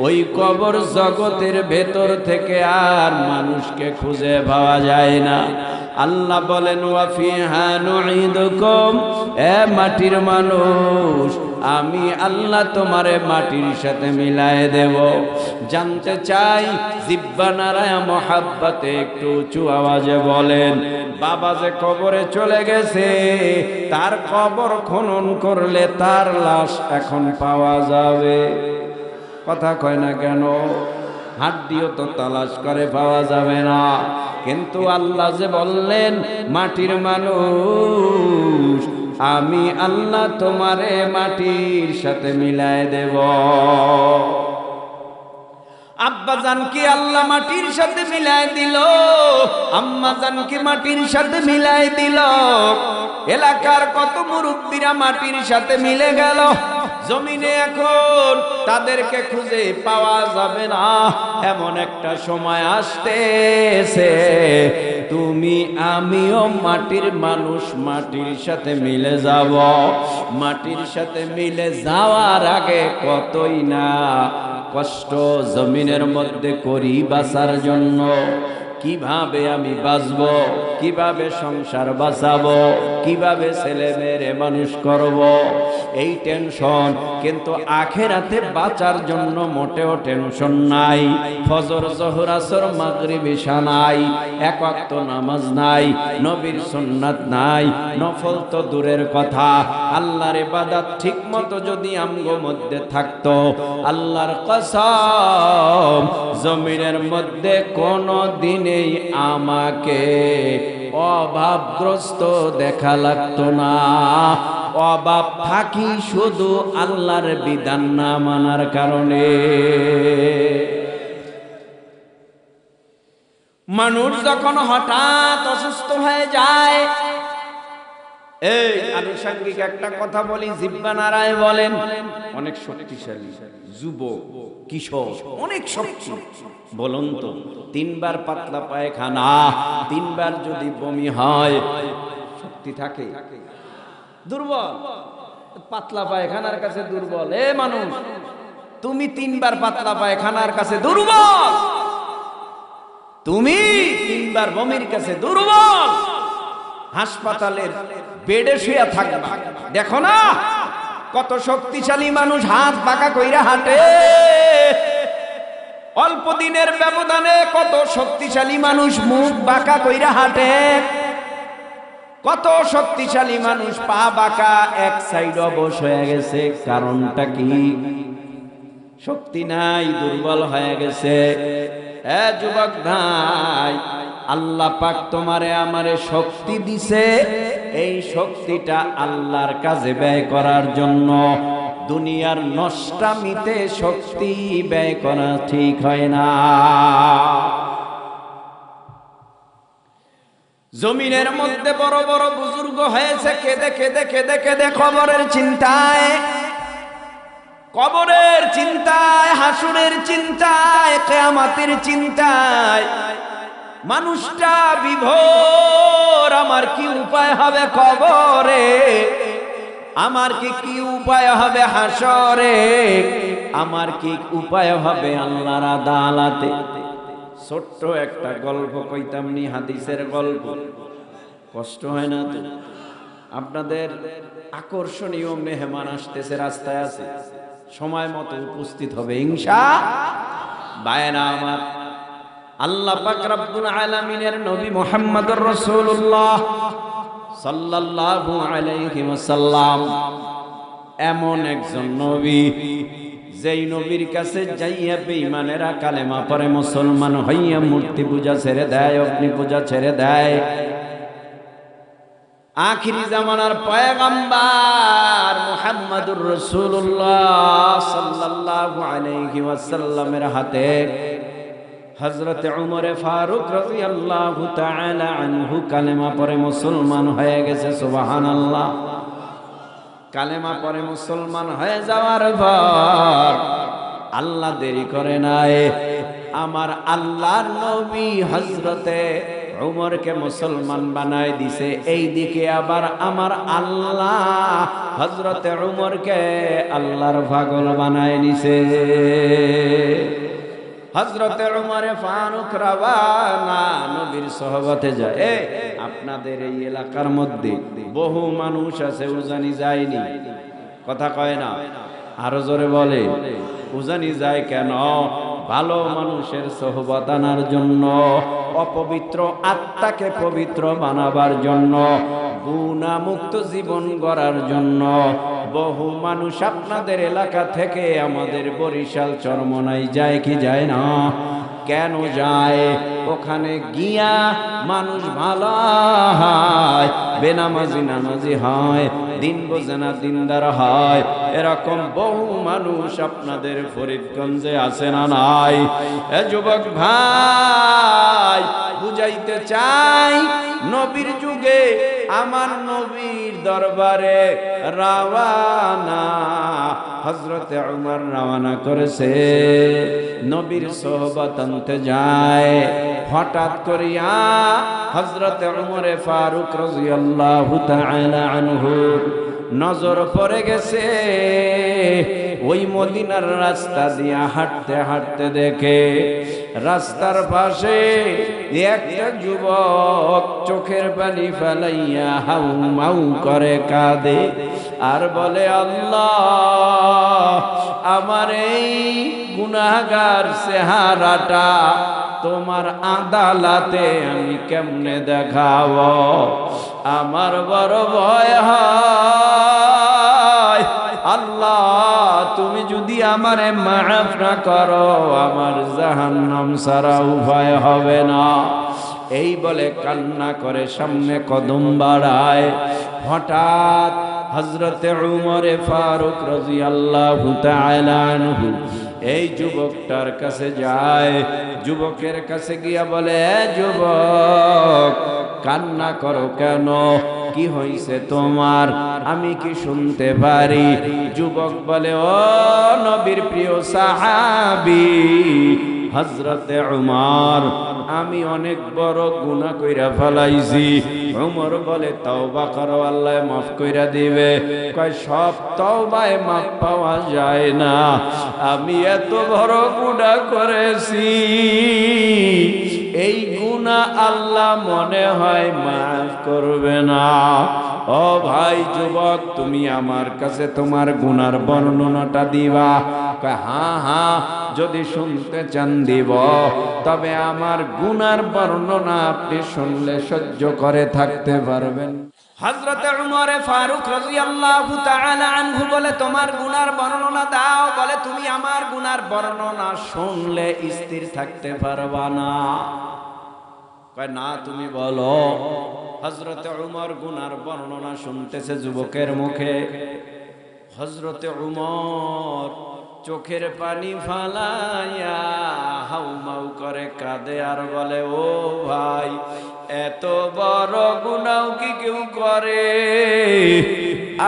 ওই কবর জগতের ভেতর থেকে আর মানুষকে খুঁজে পাওয়া যায় না। আল্লাহ বলেন ওয়া ফিহা নুঈদুকুম, এ মাটির মানুষ আমি আল্লাহ তোমারে মাটির সাথে মিলায়ে দেব। জানতে চাই জিব্বা নারায়া মহাব্বতে একটু উঁচু আওয়াজে বলেন, বাবা যে কবরে চলে গেছে তার কবর খনন করলে তার লাশ এখন পাওয়া যাবে? কথা কয় না কেন? হাড্ডিও তো তালাশ করে পাওয়া যাবে না। কিন্তু আল্লাহ যে বললেন মাটির মানুষ আমি আল্লাহ তোমারে মাটির সাথে মিলায় দেব। আব্বা জানকে আল্লাহ মাটির সাথে মিলায় দিল, আম্মা জানকে মাটির সাথে মিলায় দিল, এলাকার কত মুরব্বীরা মাটির সাথে মিলে গেল। জমিনে এখন তাদেরকে খুঁজে পাওয়া যাবে না। এমন একটা সময় আসতেছে তুমি আমিও মাটির মানুষ মাটির সাথে মিলে যাব। মাটির সাথে মিলে যাওয়ার আগে কতই না কষ্ট জমিনের মধ্যে করি বাঁচার জন্য। কিভাবে আমি বাঁচব, কিভাবে সংসার বাঁচাবো, কিভাবে ছেলে মেয়েরে মানুষ করব, এই টেনশন। কিন্তু আখেরাতে বাঁচার জন্য মোটেও টেনশন নাই। ফজর জোহর আসর মাগরিব ইশা নাই, এক ওয়াক্ত নামাজ নাই, নবীর সুন্নাত নাই, নফল তো দূরের কথা। আল্লাহর ইবাদত ঠিক মতো যদি আমগো মধ্যে থাকতো, আল্লাহর কসম জমিনের মধ্যে কোনো দিনেই আমাকে অভাবগ্রস্ত দেখা লাগতো না। অভাব থাকি শুধু আল্লাহর বিধান না মানার কারণে। মানুষ যখন হঠাৎ অসুস্থ হয়ে যায়, এই আনুষঙ্গিক একটা কথা বলি, জিব্বা নারায় বলেন, অনেক শক্তিশালী যুবক কিশোর, অনেক শক্তি। বলুন তো, 3 বার পাতলা পায়খানা, 3 বার যদি বমি হয়, শক্তি থাকে? দুর্বল। পাতলা পায়খানার কাছে দুর্বল। এ মানুষ, তুমি 3 বার পাতলা পায়খানার কাছে দুর্বল, তুমি 3 বার বমির কাছে দুর্বল। হাসপাতালের বেডে শুয়ে থাকবা, দেখো না কত শক্তিশালী মানুষ হাত পাকা কইরা হাঁটে। অল্প দিনের ব্যবধানে কত শক্তিশালী মানুষ মুখ বাঁকা কইরা হাঁটে। কত শক্তিশালী মানুষ পা বাঁকা, এক সাইড অবশ হয়ে গেছে। কারণটা কি? শক্তি নাই, দুর্বল হয়ে গেছে। এ যুবক ভাই, আল্লাহ পাক তোমারে আমারে শক্তি দিছে, এই শক্তিটা আল্লাহর কাজে ব্যয় করার জন্য। দুনিয়ার নষ্টামিতে শক্তি ব্যয় করা ঠিক হয় না। জমিনের মধ্যে বড় বড় বুজুর্গ হয়েছে কেঁদে কেঁদে কেঁদে কেঁদে কবরের চিন্তায়, কবরের চিন্তায়, হাসুরের চিন্তায়, কিয়ামতের চিন্তায় মানুষটা বিভোর। আমার কি উপায় হবে কবরে, আমার কি উপায় হবে হাসরে, আমার কি উপায় হবে আল্লাহর আদালতে। ছোট্ট একটা গল্প কইতাম নি, হাদিসের গল্প। কষ্ট হয় না তো? আপনাদের আকর্ষণীয় মেহমান আসতেছে, রাস্তায় আছে, সময় মতো উপস্থিত হবে ইনশাআল্লাহ। ভাইরা আমার, আল্লাহ পাক রব্বুল আলামিনের নবী মুহাম্মদুর রাসূলুল্লাহ সাল্লাল্লাহু আলাইহি ওয়াসাল্লাম এমন একজন নবী, যেই নবীর কাছে যাইয়া বেঈমানেরা কালেমা পড়ে, মুসলমান হইয়া মূর্তি পূজা ছেড়ে দেয়, অগ্নি পূজা ছেড়ে দেয়। আখিরি জামানার পয়গম্বর মুহাম্মদুর রাসূলুল্লাহ সাল্লাল্লাহু আলাইহি ওয়াসাল্লামের হাতে হযরতে উমরে ফারুক রাদিয়াল্লাহু তাআলা আনহু কালেমা পড়ে মুসলমান হয়ে গেছে। সুবহানাল্লাহ। কালেমা পড়ে মুসলমান হয়ে যাওয়ার পর আল্লাহ দেরি করে নাই, আমার আল্লাহর নবী হযরতে উমরকে মুসলমান বানায় দিছে। এইদিকে আবার আমার আল্লাহ হযরতে উমরকে আল্লাহর পাগল বানায় নিছে। হযরতে উমরে ফারুক রওয়ানা নবীর সোহবতে যায়। আপনাদের এই এলাকার মধ্যে বহু মানুষ আছে উজানি যায়নি, কথা কয় না, আরো জোরে বলে উজানি যায় কেন? ভালো মানুষের সোহবত আনার জন্য, অপবিত্র আত্মাকে পবিত্র বানাবার জন্য, গুনাহমুক্ত জীবন গড়ার জন্য। বহু মানুষ আপনাদের এলাকা থেকে আমাদের বরিশাল চরমনাই যায় কি যায় না? কেন যায়? ওখানে গিয়া মানুষ ভালো হয়, বেনামাজি নামাজি হয়, দিন বোঝে না দিনদার হয়। এরকম বহু মানুষ আপনাদের ফরিদগঞ্জে আছে না নাই? এ যুবক ভাই, বুঝাইতে চাই নবীর যুগে আমার নবীর দরবারে রওয়ানা হযরতে উমর রওয়ানা করেছে, নবীর সোহবত আনতে যায়। হঠাৎ করিয়া হযরতে উমরে ফারুক রাদিয়াল্লাহু তাআলা আনহু নজর পড়ে গেছে ওই মদিনার রাস্তা দিয়া হাঁটতে হাঁটতে দেখে রাস্তার পাশে একটা যুবক চোখের পানি ফেলাইয়া হাউ মাউ করে কাঁদে আর বলে, আল্লাহ, আমার এই গুনাহগার চেহারাটা তোমার আদালতে আমি কেমনে দেখাবো? আমার বড় ভয় হয়, আল্লাহ তুমি যদি আমারে মাফ না করো আমার জাহান্নাম ছাড়া উপায় হবে না। এই বলে কান্না করে সামনে কদম বাড়ায়। হঠাৎ হযরতে উমরে ফারুক রাদিয়াল্লাহু তাআলা আনহু এই যুবকটার কাছে যায়। যুবকের কাছে গিয়া বলে, যুবক, কান্না করো কেন? কি হইছে তোমার? আমি কি শুনতে পারি? যুবক বলে, ও নবীর প্রিয় সাহাবী হযরতে উমর, আমি অনেক বড় গুনাহ কইরা ফেলাইছি। উমর বলে, তওবা করো, আল্লাহ মাফ কইরা দিবে। কয়, সব তওবায় মাফ পাওয়া যায় না, আমি এত বড় গুনাহ করেছি, এই গুনাহ আল্লাহ মনে হয় মাফ করবে না। ও ভাই যুবক, তুমি আমার কাছে তোমার গুনার বর্ণনাটা দিবা? কয়, হ্যাঁ হ্যাঁ, যদি শুনতে চান দিব, তবে আমার গুনার বর্ণনা আপনি শুনলে সহ্য করে থাকতে পারবেন। হযরতে উমরে ফারুক রাদিয়াল্লাহু তাআলা আনহু বলে, তোমার গুনার বর্ণনা দাও। বলে, তুমি আমার গুনার বর্ণনা শুনলে স্থির থাকতে পারবা না। কয়, না, তুমি বলো। হযরতে উমর গুনার বর্ণনা শুনতেছে যুবকের মুখে। হযরতে উমর চোখের পানি ফালাইয়া হাউমাউ করে কাঁদে আর বলে, ও ভাই, এত বড় গুনাহ কি কেউ করে?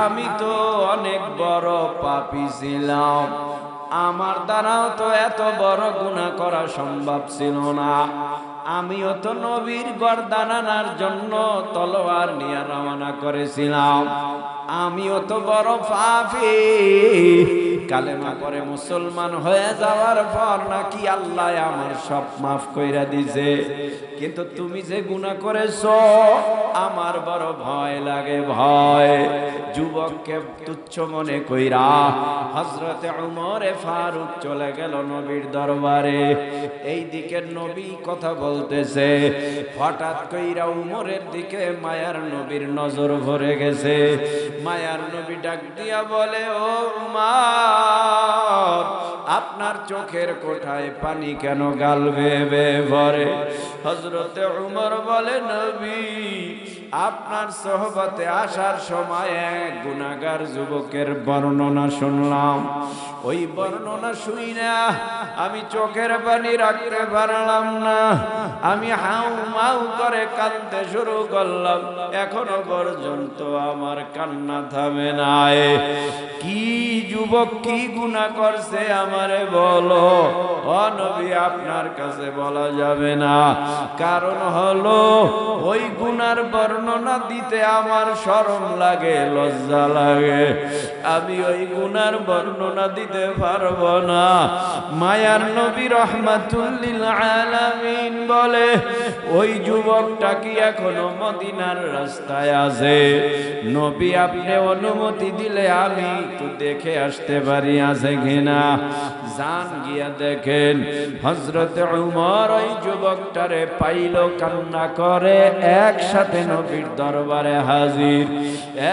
আমি তো অনেক বড় পাপী ছিলাম, আমার দ্বারাও তো এত বড় গুনাহ করা সম্ভব ছিল না। আমিও তো নবীর গর্দান আনার জন্য তলোয়ার নিয়ে রওনা করেছিলাম, আমিও তো বড় পাপী। কালেমা পরে মুসলমান হয়ে যাওয়ার পর নাকি আল্লাহ আমার সব মাফ কইরা দিছে, কিন্তু তুমি যে গুনাহ করেছো আমার বড় ভয় লাগে, ভয়। যুবককে তুচ্ছ মনে কইরা হযরতে উমরে ফারুক চলে গেল নবীর দরবারে। এই দিকে নবী কথা বলতেছে, হঠাৎ কইরা উমরের দিকে মায়ার নবীর নজর ভরে গেছে। মায়ার নবী ডাক দিয়া বলে, ও উমর, আপনার চোখের কোঠায় পানি কেন গাল বেয়ে বেয়ে ভরে? হযরতে উমর বলে, নবী, আপনার সোহবতে আসার সময় এক গুনাহগার যুবকের বর্ণনা শুনলাম। ওই বর্ণনা শুই না আমি চোখের পানি রাখতে পারলাম না, আমি হাউ মাউ করে কাঁদতে শুরু করলাম। এখনো পর্যন্ত আমার কান্না থামে নাই। কি যুবক কি গুনাহ করছে আমারে বলো। ও নবী, আপনার কাছে বলা যাবে না, কারণ হলো ওই গুনার বর্ণনা দিতে আমার শরম লাগে, লজ্জা লাগে। আমি ওই গুনার বর্ণনা দিতে পারবো না। মায়ার নবী রাহমাতুল লিল আলামিন বলে, ওই যুবকটা কি এখনো মদিনার রাস্তায় আছে? নবী আপনি অনুমতি দিলে আমি একটু দেখে আসতে পারি আছে কিনা। যান গিয়া দেখেন হযরত উমর ওই যুবকটারে পাইল, কান্না করে একসাথে নবীর দরবারে হাজির।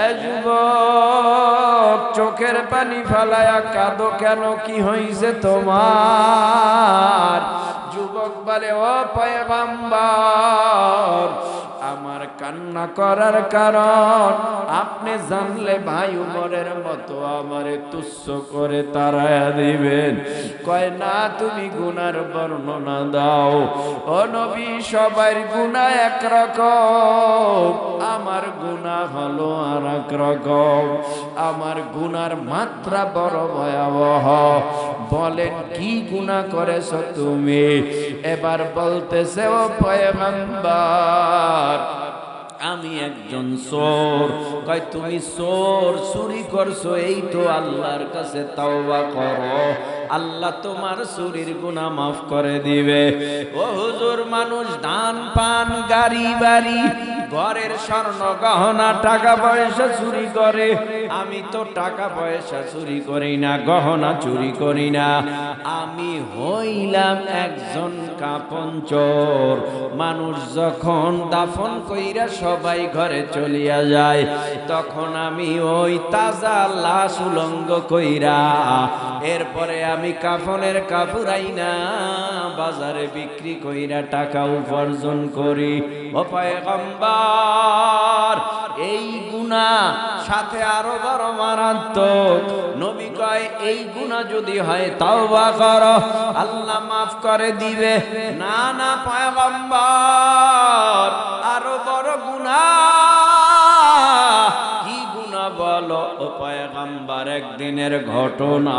এ যুবক, চোখের পানি ফেলায়া কাঁদো কেন, কি হইছে তোমার? যুবক বলে, ও পয়গম্বর, আমার কান্না করার কারণ আপনি জানলে ভাই উমরের মতো আমারে তুচ্ছ করে তাড়ায়া দিবেন। কয় না, তুমি গুনার বর্ণনা দাও। ও নবী, সবার গুনাহ একরকম, আমার গুনাহ হলো আর এক রকম। আমার গুনার মাত্রা বড় ভয়াবহ। বলেন কি গুনাহ করেছো তুমি? এবার বলতেছে, ও পয়গম্বর, আমি একজন চোর। কয় তুমি চোর, চুরি করছো, এই তো আল্লাহর কাছে তাওবা করো, আল্লাহ তোমার চুরির গুনাহ মাফ করে দিবে। ও হুজুর, মানুষ ধান পান গাড়ি বাড়ি ঘরের স্বর্ণ গহনা টাকা পয়সা চুরি করে, আমি তো টাকা পয়সা চুরি করি না, গহনা চুরি করি না, আমি হইলাম একজন কাপন চোর। মানুষ যখন দাফন কইরা সবাই ঘরে চলিয়া যায়, তখন আমি ওই তাজা লাশ উলঙ্গ কইরা এরপরে আমি কাফনের কাপড় আইনা বাজারে বিক্রি কইরা টাকা উপার্জন করি। ও পয়গম্বর, এই গুনাহ সাথে আরো বড় মারাত্মক। নবী কয়, এই গুনাহ যদি হয় তাওবা করো, আল্লাহ মাফ করে দিবে। না না পয়গম্বর, আরো বড় গুনাহ। কি গুনাহ বলো? ও পয়গম্বর, একদিনের ঘটনা।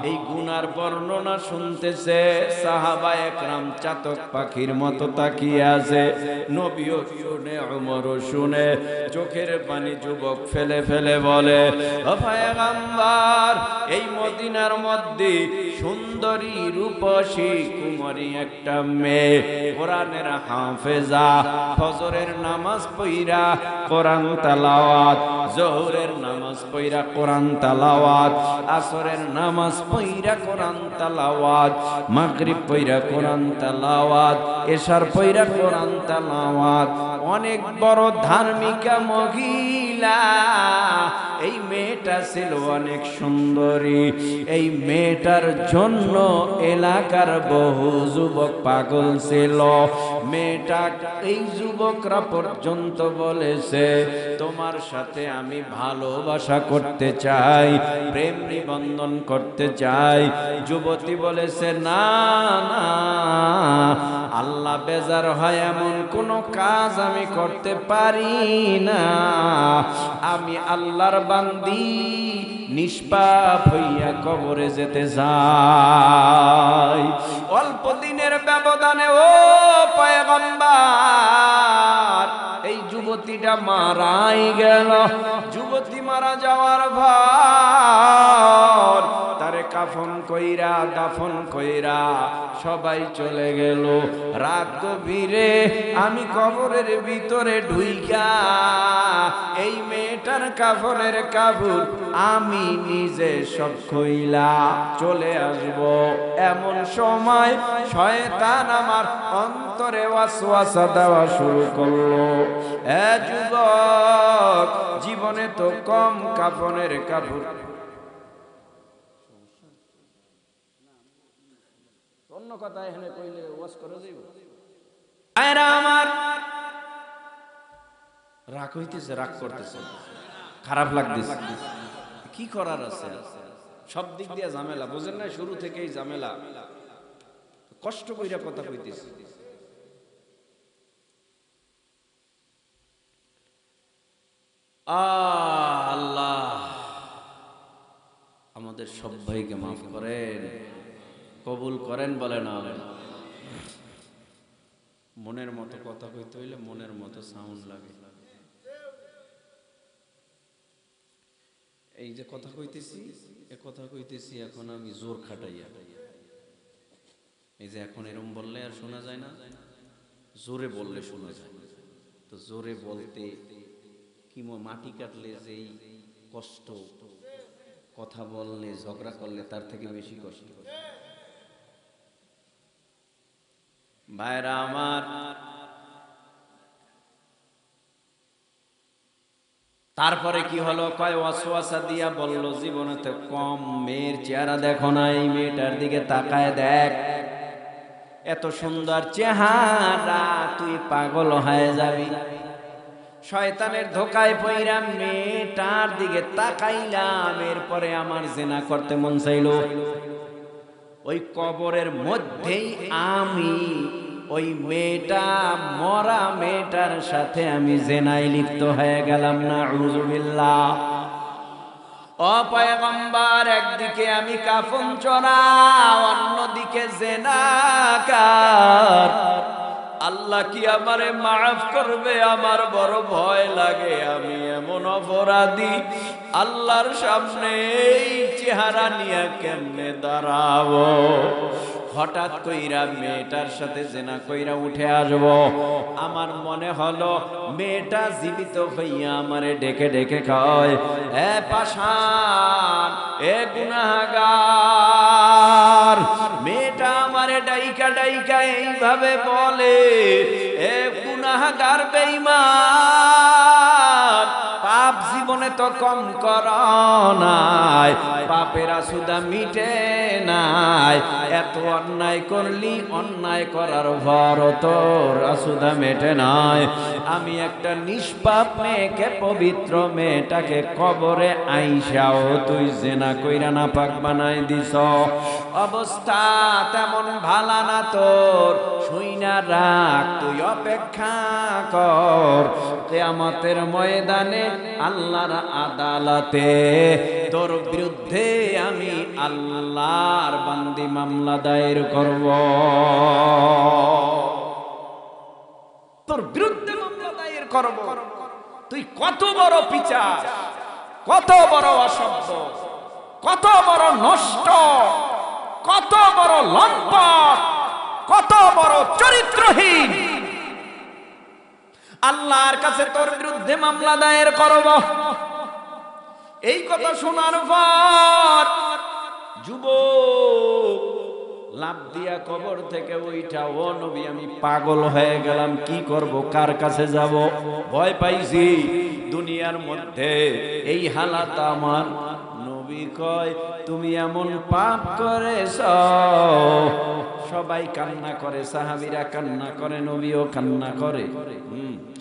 এই গুনার বর্ণনা শুনতেছে, সাহাবায়ে একরাম চাতক পাখির মতো তাকিয়ে আছে। নবীও শুনে, উমরও শুনে, চোখের পানি যুবক ফেলে ফেলে বলে, ও পয়গম্বর, এই মদিনার মধ্যে সুন্দরী রূপসী কুমারী একটা মেয়ে, কোরআনের হাফেজা, ফজরের নামাজ পইরা কোরআন তেলাওয়াত, জোহরের নামাজ পইরা কোরআন তেলাওয়াত, আসরের নামাজ পইরা কোরআন তেলাওয়াত, মাগরিব পইরা কোরআন তেলাওয়াত, এশার পইরা কোরআন তেলাওয়াত। অনেক বড় ধার্মিকা মহিলা। এই মেয়েটা ছিল অনেক সুন্দরী। এই মেয়েটার জন্য এলাকার বহু যুবক পাগল ছিল। মেয়েটা, এই যুবকরা পর্যন্ত বলেছে, তোমার সাথে আমি ভালোবাসা করতে চাই, প্রেম নিবন্ধন করতে চাই। যুবতী বলেছে, না না, আল্লাহ বেজার হয় এমন কোন কাজ আমি করতে পারি না। আমি আল্লাহর বান্দি, নিষ্পাপ হইয়া কবরে যেতে যাই। অল্প দিনের ব্যবধানে ও পয়গম্বর, এই যুবতীটা মারাই গেল। যুবতী মারা যাওয়ার পর তারে কাফন কইরা দাফন কইরা সবাই চলে গেল। রাত গভীরে আমি কবরের ভিতরে ঢুইকা এই মেয়েটার কাফনের কাপড় আমি নিজে সব কইলা চলে আসব। এমন সময় শয়তান আমার অন্তরে ওয়াসওয়াসা দেওয়া শুরু করলো, এ যুবক, জীবনে তো কম কাফনের কাপড়, অন্য কথা এখানে কইলে ওয়াজ করে দিব। আয়রা আমার, রাগ হইতেছে, রাগ করতেছে, খারাপ লাগতেছে, কি করার আছে? সব দিক দিয়ে ঝামেলা, বুঝেন না? শুরু থেকেই ঝামেলা, কষ্ট কইরা কথা কইতেছে। আল্লাহ আমাদের সবাইকে মাফ করেন, কবুল করেন, বলেন আমিন। মনের মতো কথা কইতে হইলে মনের মতো সাউন্ড লাগে। এই যে কথা কইতেছি, এ কথা কইতেছি এখন আমি জোর খাটাইয়া। এই যে এখন এরম বললে আর শোনা যায় না, জোরে বললে শোনা যায়। তো জোরে বলতে কি, মাটি কাটলে যেই কষ্ট, কথা বললে, ঝগড়া করলে তার থেকে বেশি কষ্ট। ভাইরা আমার, তারপরে কি হলো? কয় ওয়াসওয়াসা দিয়া বলল, জীবনে তো কম মেয়ের চেহারা দেখো না, এই মেয়েটার দিকে তাকায় দেখ, এত সুন্দর চেহারা, তুই পাগল হয়ে যাবি। শয়তানের ধোকায় পইরা মেয়েটার দিকে তাকাইলাম, এরপরে আমার জিনা করতে মন চাইলো। ওই কবরের মধ্যেই আমি ওই মেয়েটা, মরা মেয়েটার সাথে আমি জিনায় লিপ্ত হয়ে গেলাম। নাউযুবিল্লাহ। ও পয়গম্বর, একদিকে আমি কাফন চোরা, অন্যদিকে জিনাকার। আল্লাহ কি আমারে মাফ করবে? আমার বড় ভয় লাগে। আমি এমন অপরাধী, আল্লাহর সামনে এই চেহারা নিয়ে কেমনে দাঁড়াবো? হঠাৎ কইরা মেয়েটার সাথে জিনা কইরা উঠে আসব, আমার মনে হলো মেয়েটা জীবিত হইয়া আমারে ডেকে ডেকে কয়, এ পাষাণ, এ গুনাহগার। মেয়েটা আমারে ডাইকা ডাইকা এইভাবে বলে, এ গুনাহগার, বেঈমান, পাপ জীবনে তো কম কর নাই, পাপের আসুদা মিটে নাই, এত অন্যায় করলি, অন্যায় করার ভর তোর আসুদা মেটে নাই। আমি একটা নিষ্পাপ মেয়েকে, পবিত্র মেয়েটাকে কবরে আইসাও তুই জিনা কইরা নাপাক বানাই দিছ। অবস্থা তেমন ভালা না তোর, শুইনা রাখ, তুই অপেক্ষা কর, কিয়ামতের ময়দানে আল্লাহর আদালতে তোর বিরুদ্ধে আমি আল্লাহর বান্দি মামলা দায়ের করব। তোর বিরুদ্ধে মামলা দায়ের করব। তুই কত বড় পিশাচ, কত বড় অসভ্য, কত বড় নষ্ট, কত বড় লম্পট, কত বড় চরিত্রহীন, আল্লাহর কাছে তোর বিরুদ্ধে মামলা দায়ের করব। এই কথা শোনার পর যুবক লাফ দিয়া কবর থেকে ওইটা, ও নবী, আমি পাগল হয়ে গেলাম, কি করব, কার কাছে যাব? ভয় পাইছি, দুনিয়ার মধ্যে এই হালাত আমার। নবী কয়, তুমি এমন পাপ করেছ। সবাই কান্না করে, সাহাবীরা কান্না করে, নবীও কান্না করে।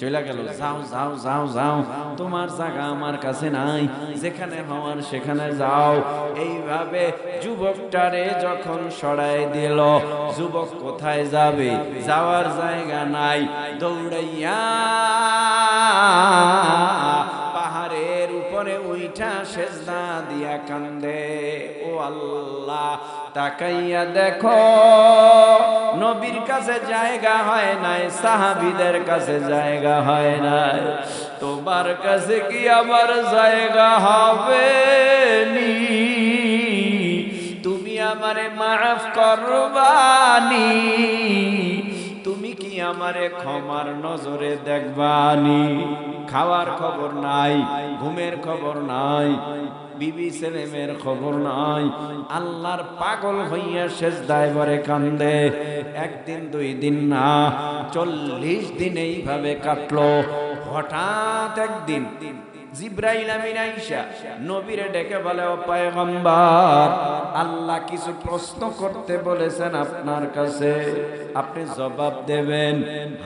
চলে গেল, যাও যাও যাও যাও, তোমার জায়গা আমার কাছে নাই, যেখানে হওয়ার সেখানে যাও। এইভাবে যুবকটারে যখন সরাই দিল, যুবক কোথায় যাবে? যাওয়ার জায়গা নাই, দৌড়াইয়া পাহাড়ের উপরে উইঠা সেজদা দিয়া কান্দে। ও আল্লাহ, তাকাইয়া দেখো, নবীর কাছে জায়গা হয় নাই, সাহাবীদের কাছে জায়গা হয় নাই, তোমার কাছে কি আমার জায়গা হবে নি? তুমি আমারে মাফ করবানি? তুমি কি আমারে ক্ষমার নজরে দেখবানি? খাওয়ার খবর নাই, ঘুমের খবর নাই, বিবি ছেলেমেয়ের খবর নাই, আল্লাহর পাগল হইয়া সেজদায় পড়ে কান্দে। একদিন দুই দিন না, 40 দিন এইভাবে কাটলো। হঠাৎ একদিন জিব্রাইল আমিন আয়েশা নবীরে ডেকে বলে, ও পয়গম্বর, আল্লাহ কিছু প্রশ্ন করতে বলেছেন আপনার কাছে, আপনি জবাব দেবেন?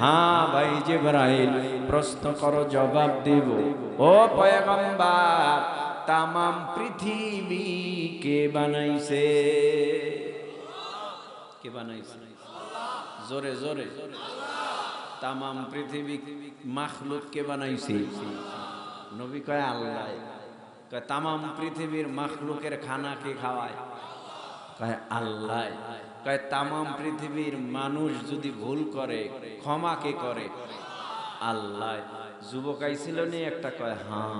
হ্যাঁ ভাই জিব্রাইল, প্রশ্ন করো, জবাব দিব। ও পয়গম্বর, তামাম পৃথিবী কে বানাইছে? কে বানাইছে? জোরে জোরে। তামাম পৃথিবী মাখলুক কে বানাইছে? নবী কয় আল্লাহ। কয় তামাম পৃথিবীর মাখলুকের খানা কে খাওয়ায়? কয় আল্লাহ। কয় তামাম পৃথিবীর মানুষ যদি ভুল করে ক্ষমা কে করে? আল্লাহ। যুবক আইছিল নি একটা? কয় হ্যাঁ।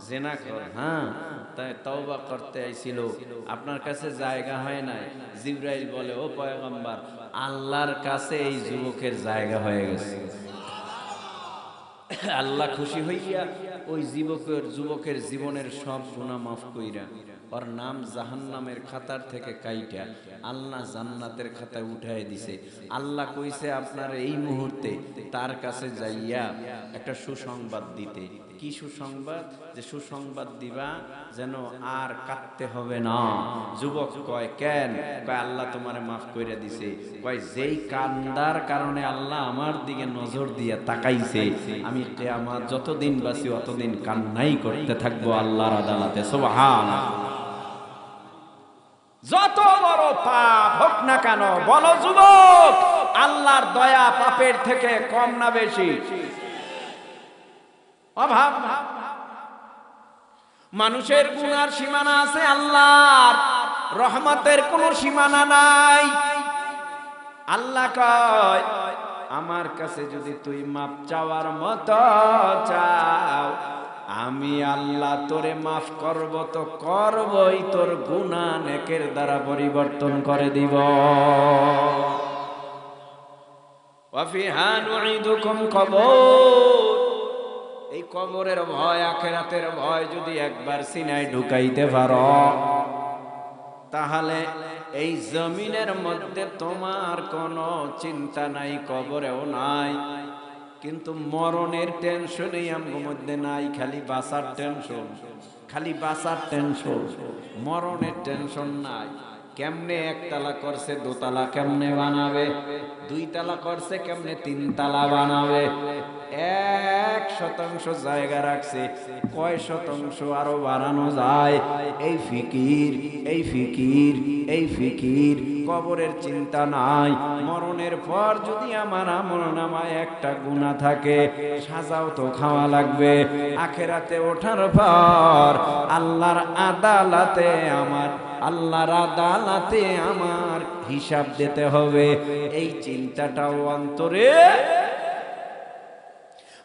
জেনা করে? হ্যাঁ। তাই তওবা করতে আইছিল, আপনার কাছে জায়গা হয় নাই। জিবরাইল বলে, ও পয়গম্বর, আল্লাহর কাছে এই যুবকের জায়গা হয়ে গেছে। আল্লাহ খুশি হইয়া ওই যুবকের জীবনের সব গুনাহ মাফ কইরা ওর নাম জাহান্নামের খাতার থেকে কাইটা আল্লাহ জান্নাতের খাতায় উঠায় দিছে। আল্লাহ কইছে আপনার এই মুহূর্তে তার কাছে যাইয়া একটা সুসংবাদ দিতে। কি সুসংবাদ? যে সুসংবাদ দিবা যেন আর কাঁদতে হবে না। যুবক কয় কেন? কয় আল্লাহ তোমারে মাফ কইরা দিছে। কয় যেই কান্দার কারণে আল্লাহ আমার দিকে নজর দিয়া তাকাইছে, আমি কিয়ামত যতদিন বাঁচি অতদিন কান্নাই করতে থাকবো আল্লাহর আদালতে। সুবহানাল্লাহ। যত বড় পাপ হোক না কেন, বলো যুবক, আল্লাহর দয়া পাপের থেকে কম না বেশি? অভাব। মানুষের গুনার সীমানা আছে, আল্লাহর রহমতের কোনো সীমানা নাই। আল্লাহ কয়, আমার কাছে যদি তুই মাপ চাওয়ার মতো চাও, আমি আল্লাহ তোরে মাফ করব তো করবই, তোর গুনাহ নেকের দ্বারা পরিবর্তন করে দিব। ওয়া ফিহা নুঈদুকুম কবর, এই কবরের ভয়, আখিরাতের ভয় যদি একবার সিনায় ঢুকাইতে পারো, তাহলে এই জমিনের মধ্যে তোমার কোনো চিন্তা নাই, কবরেও নাই। কিন্তু মরণের টেনশনই আমার মধ্যে নাই, খালি বাঁচার টেনশন, খালি বাঁচার টেনশন, মরণের টেনশন নাই। কেমনে একতলা করছে দোতলা কেমনে বানাবে, দুই তালা করছে কেমনে তিন তালা বানাবে, 1% জায়গা রাখছে, কয় শতাংশ আরো বাড়ানো যায়, এই ফিকির, এই ফিকির, এই ফিকির। কবরের চিন্তা নাই। মরণের পর যদি আমার আমলনামায় একটা গুনাহ থাকে, সাজাও তো খাওয়া লাগবে। আখিরাতে ওঠার পর আল্লাহর আদালতে আমার হিসাব দিতে হবে। এই চিন্তাটাও অন্তরে।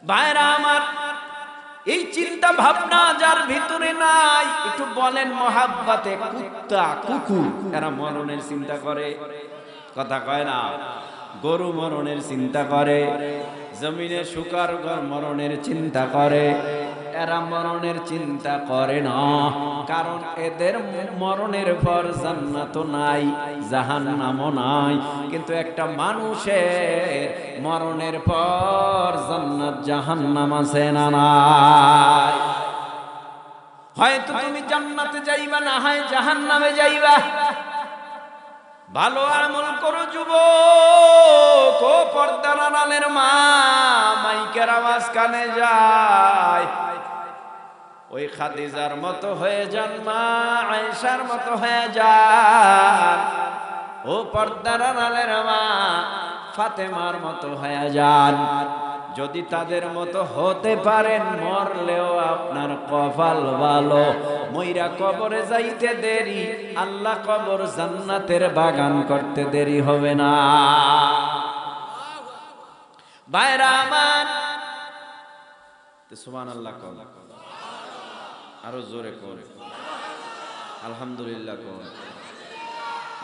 ভাইরা আমার, এই চিন্তা ভাবনা যার ভিতরে নাই, একটু বলেন মহাব্বতে কুত্তা কুকুর এরা মরণের চিন্তা করে? কথা কয় না? গরু মরণের চিন্তা করে, জমিনে শুকর মরণের চিন্তা করে, এরা মরণের চিন্তা করে না। কারণ এদের মরণের পর জান্নাত নাই, জাহান্নামও নাই। কিন্তু একটা মানুষের মরণের পর জান্নাত জাহান্নাম আছে না নাই? হয়তো তুমি জান্নাতে যাইবা, না হয় জাহান্নামে যাইবা। ভালো আমল করো যুবক, ও পর্দার আড়ালের মা, মাইকের আওয়াজ কানে যায়, ওই খাদিজার মতো হয়ে যান, মা আয়েশার মতো হয়ে যান। ও পর্দার আড়ালের মা, ফাতেমার মতো হয়ে যান। যদি তাদের মতো হতে পারেন, মরলেও আপনার কপাল ভালো। মইরা কবরে যাইতে দেরি, আল্লাহ কবর জান্নাতের বাগান করতে দেরি হবে না। ভাইরা আমার, সুবহানাল্লাহ কও, আরো জোরে কও, আলহামদুলিল্লাহ কও,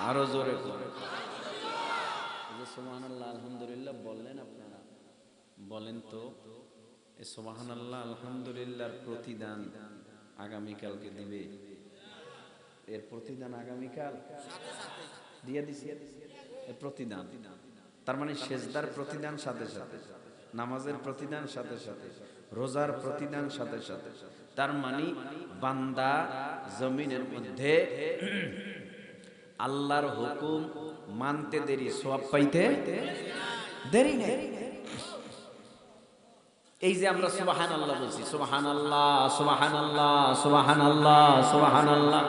আরো জোরে কও। সুবহানাল্লাহ আলহামদুলিল্লাহ বললেন আপনারা, বলেন তো এই সুবহানাল্লাহ আলহামদুলিল্লাহর প্রতিদান আগামীকালকে দিবে? এর প্রতিদান আগামীকাল দিয়ে দিছি। এর প্রতিদান তার মানে সেজদার প্রতিদান সাথে সাথে, নামাজের প্রতিদান সাথে সাথে, রোজার প্রতিদান সাথে সাথে, তার মানে বান্দা জমিনের মধ্যে আল্লাহর হুকুম মানতে দেরি, সওয়াব পাইতে দেরি নেই। এই যে আমরা সুবহানাল্লাহ বলছি, সুবহানাল্লাহ সুবহানাল্লাহ সুবহানাল্লাহ সুবহানাল্লাহ,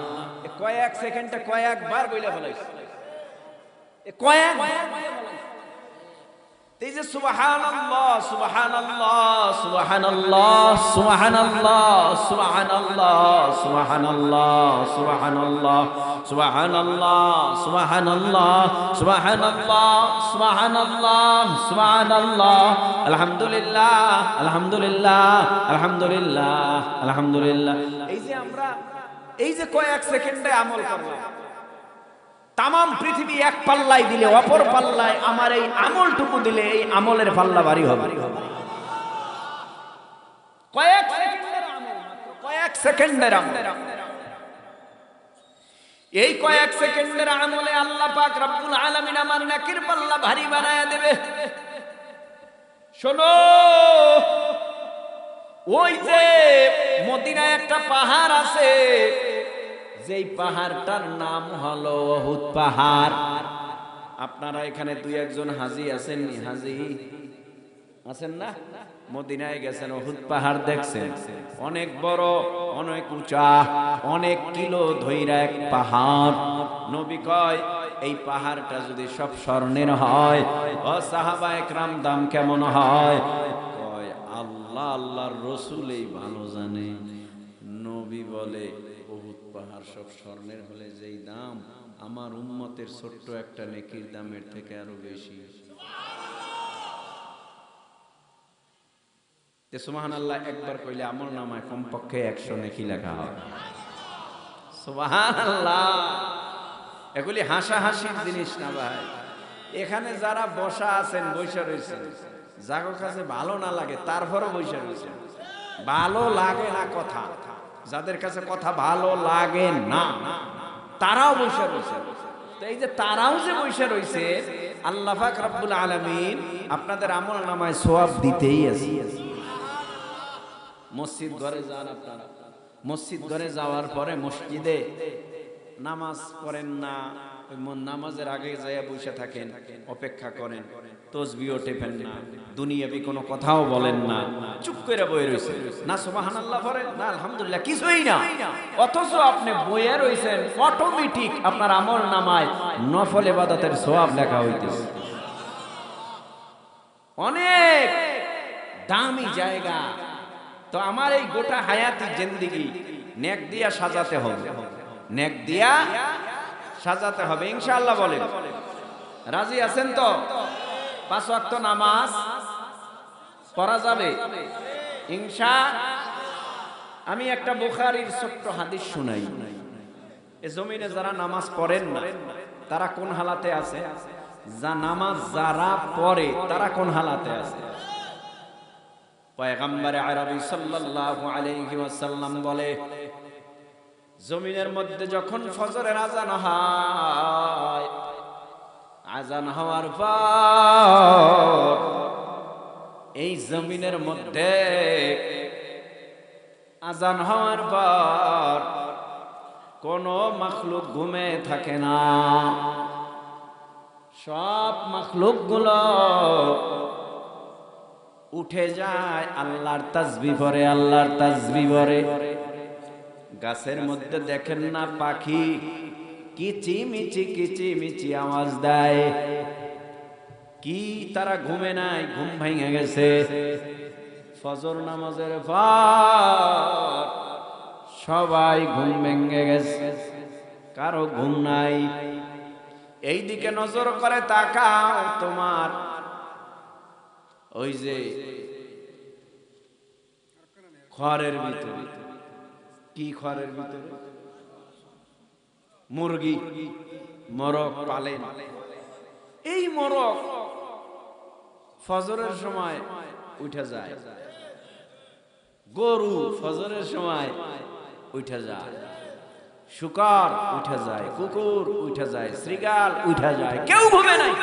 কয়েক সেকেন্ডে কয়েকবার বইলা ফেলাইছে, কয়েকবার এই যে সুবহানাল্লাহ সুবহানাল্লাহ সুবহানাল্লাহ সুবহানাল্লাহ সুবহানাল্লাহ সুবহানাল্লাহ সুবহানাল্লাহ সুবহানাল্লাহ সুবহানাল্লাহ সুবহানাল্লাহ সুবহানাল্লাহ সুবহানাল্লাহ আলহামদুলিল্লাহ আলহামদুলিল্লাহ আলহামদুলিল্লাহ আলহামদুলিল্লাহ, এই যে আমরা এই যে কয়েক সেকেন্ডে আমল করলাম, তামাম পৃথিবী এক পাল্লায় দিলে অপর পাল্লায় আমার এই আমলটুকু দিলে এই আমলের পাল্লা ভারী হবে। কয়েক সেকেন্ডের আমল, কয়েক সেকেন্ডের আমল, এই কয়েক সেকেন্ডের আমলে আল্লাহ পাক রব্বুল আলামিন আমার নেকির পাল্লা ভারী বানায় দেবে। শোনো, ওই যে মদিনায় একটা পাহাড় আছে, যেই পাহাড়টার নাম হলো উহুদ পাহাড়। আপনারা এখানে দুই একজন হাজী আছেন, হাজী আছেন না? মদিনায় গেছেন, উহুদ পাহাড় দেখছেন, অনেক বড়, অনেক উঁচা, অনেক কিলো ধইরা এক পাহাড়। নবী কয় এই পাহাড়টা যদি সব স্বর্ণের হয়, ও সাহাবা একরাম দাম কেমন হয়? কয় আল্লাহ আল্লাহর রাসূলই ভালো জানে। নবী বলে উহুদ পাহাড় সব স্বর্ণের হলে যেই দাম, আমার উম্মতের ছোট্ট একটা নেকির দামের থেকে আরো বেশি। সুবহানাল্লাহ একবার কইলে আমল নামায় কমপক্ষে 100 নেকি লেখা হয়। সুবহানাল্লাহ, এগুলি হাসাহাসির জিনিস না ভাই। এখানে যারা বসা আছেন, বৈশা রয়েছেন, যার কাছে ভালো না লাগে তারপরও বৈশা রয়েছেন, ভালো লাগে না কথা, যাদের কাছে কথা ভালো লাগে না তারাও বৈশা রয়েছে। তো এই যে তারাও যে বৈশা রয়েছে, আল্লাহ পাক রব্বুল আলামিন আপনাদের আমল নামায় সওয়াব দিতেই আছে। মসজিদ ঘরে যান আপনারা, মসজিদ ঘরে যাওয়ার পরে মসজিদে নামাজ পড়েন না, নামাজের আগে যাইয়া বসে থাকেন, অপেক্ষা করেন, তাসবিহও টেপেন না, দুনিয়াবি কোনো কথাও বলেন না, চুপ করে বয়ে রইছেন, না সুবহানাল্লাহ পড়েন না আলহামদুলিল্লাহ, কিছুই না, অথচ আপনি বয়ে রইছেন, অটোমেটিক আপনার আমল নামায় নফল ইবাদতের সওয়াব লেখা হইতেছে। অনেক দামি জায়গা। তো আমার এই গোটা হায়াতি জিন্দেগি নেক দিয়া সাজাতে হবে, নেক দিয়া সাজাতে হবে ইনশাআল্লাহ। বলেন রাজি আছেন তো? 5 ওয়াক্ত নামাজ পড়া যাবে ইনশাআল্লাহ। আমি একটা বুখারীর ছোট্ট হাদিস শুনাই। এই জমিনে যারা নামাজ পড়েন না তারা কোন হালাতে আছে, যা নামাজ যারা পড়ে তারা কোন হালাতে আছে? পয়গম্বর আরবি সাল্লাল্লাহু আলাইহি ওয়াসাল্লাম বলে, জমিনের মধ্যে যখন ফজরের আযান হয়, আযান হওয়ার পর এই জমিনের মধ্যে আযান হওয়ার পর কোন মাখলুক ঘুমে থাকে না, সব মাখলুক গুলো উঠে যায়, আল্লাহর তাসবিহ পড়ে, আল্লাহর তাসবিহ পড়ে। গাছের মধ্যে দেখেন না পাখি কিচিমিচি কিচিমিচি আওয়াজ দেয়, কি তারা ঘুমে নাই? ঘুম ভেঙে গেছে। ফজর নামাজের পর সবাই ঘুম ভেঙে গেছে, কারো ঘুম নাই। এই দিকে নজর করে তাকাও, তোমার ওই যে খড়ের ভিতরে, কি খড়ের ভিতরে? মুরগি মোরগ পালেন। এই মোরগ ফজরের সময় উঠে যায়, গরু ফজরের সময় উঠে যায়, শুকর উঠে যায়, কুকুর উঠে যায়, শ্রীগাল উঠে যায়, কেউ ঘুমে নাই।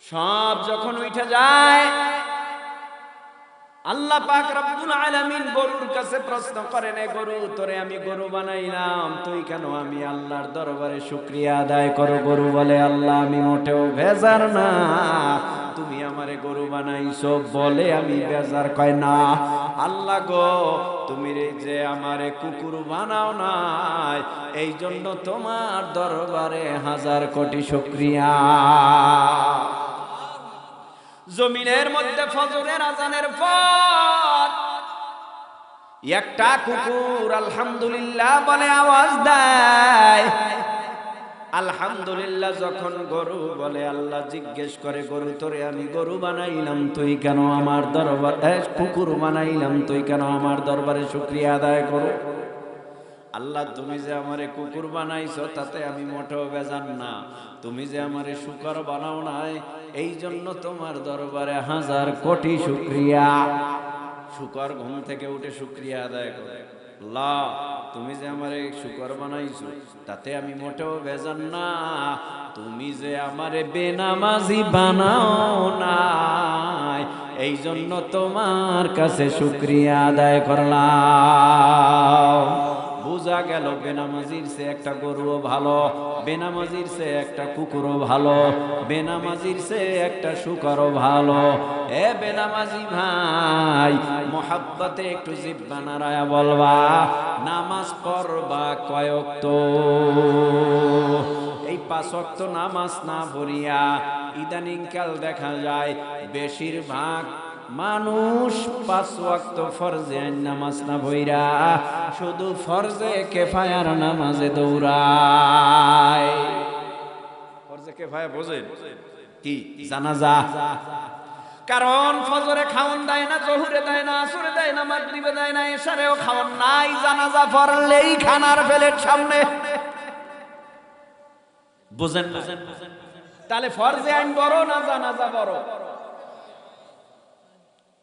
সব যখন উঠে যায়, আল্লাহ পাক রব্বুল আলামিন গরুর কাছে প্রশ্ন করেন, এ গরু, তোরে আমি গরু বানাইলাম, তুই কেন আমি আল্লাহর দরবারে শুকরিয়া আদায় করো? গরু বলে, আল্লাহ আমি মোটেও বেজার না, তুমি আমারে গরু বানাইছো বলে আমি বেজার। কয় না আল্লাহ গো, তুমি রে যে আমারে কুকুর বানাও নাই, এই জন্য তোমার দরবারে হাজার কোটি শুকরিয়া। জমিনের মধ্যে ফজরের আজানের পর একটা কুকুর আলহামদুলিল্লাহ বলে আওয়াজ দেয়। আলহামদুলিল্লাহ যখন গরু বলে, আল্লাহ জিজ্ঞেস করে, গরু তোরে আমি গরু বানাইলাম, তুই কেন আমার দরবারে কুকুর বানাইলাম, তুই কেন আমার দরবারে শুকরিয়া আদায় করো? আল্লাহ, তুমি যে আমারে কুকুর বানাইছো তাতে আমি মোটেও বেজার না, তুমি যে আমারে শুকর বানাও নাই, এই জন্য তোমার দরবারে হাজার কোটি শুকরিয়া। শুকর ঘুম থেকে উঠে শুকরিয়া আদায় করে, আল্লাহ তুমি যে আমারে শুকর বানাইছো তাতে আমি মোটেও বেজার না, তুমি যে আমারে বেনামাজি বানাও নাই, এই জন্য তোমার কাছে শুকরিয়া আদায় করলাম। বোঝা গেল বেনামাজির সে একটা গরুও ভালো, বেনামাজির সে একটা কুকুরও ভালো, বেনামাজির সে একটা শুকরও ভালো। এ বেনামাজি ভাই, মোহাব্বতে একটু জিহ্বা নাড়ায়া বলবা, নামাজ পড়বা কয় ওয়াক্ত? এই 5 ওয়াক্ত নামাজ না পড়িয়া ইদানিং কাল দেখা যায় বেশিরভাগ মানুষ 5 ওয়াক্ত ফরজে আইন নামাজ না পড়িয়া শুধু ফরজে কিফায়ার নামাজে দৌড়ায়। ফরজে কিফায়া বোঝেন কি? জানাজা। কারণ ফজরে খাওন দেয় না, জোহরে দেয় না, আসরে দেয় না, মাগরিবে দেয় না, এশারেও খাওন নাই। জানাজা পড়লেই খানার প্লেট সামনে। বুঝেন না? তাহলে ফরজে আইন বড় না জানাজা বড়?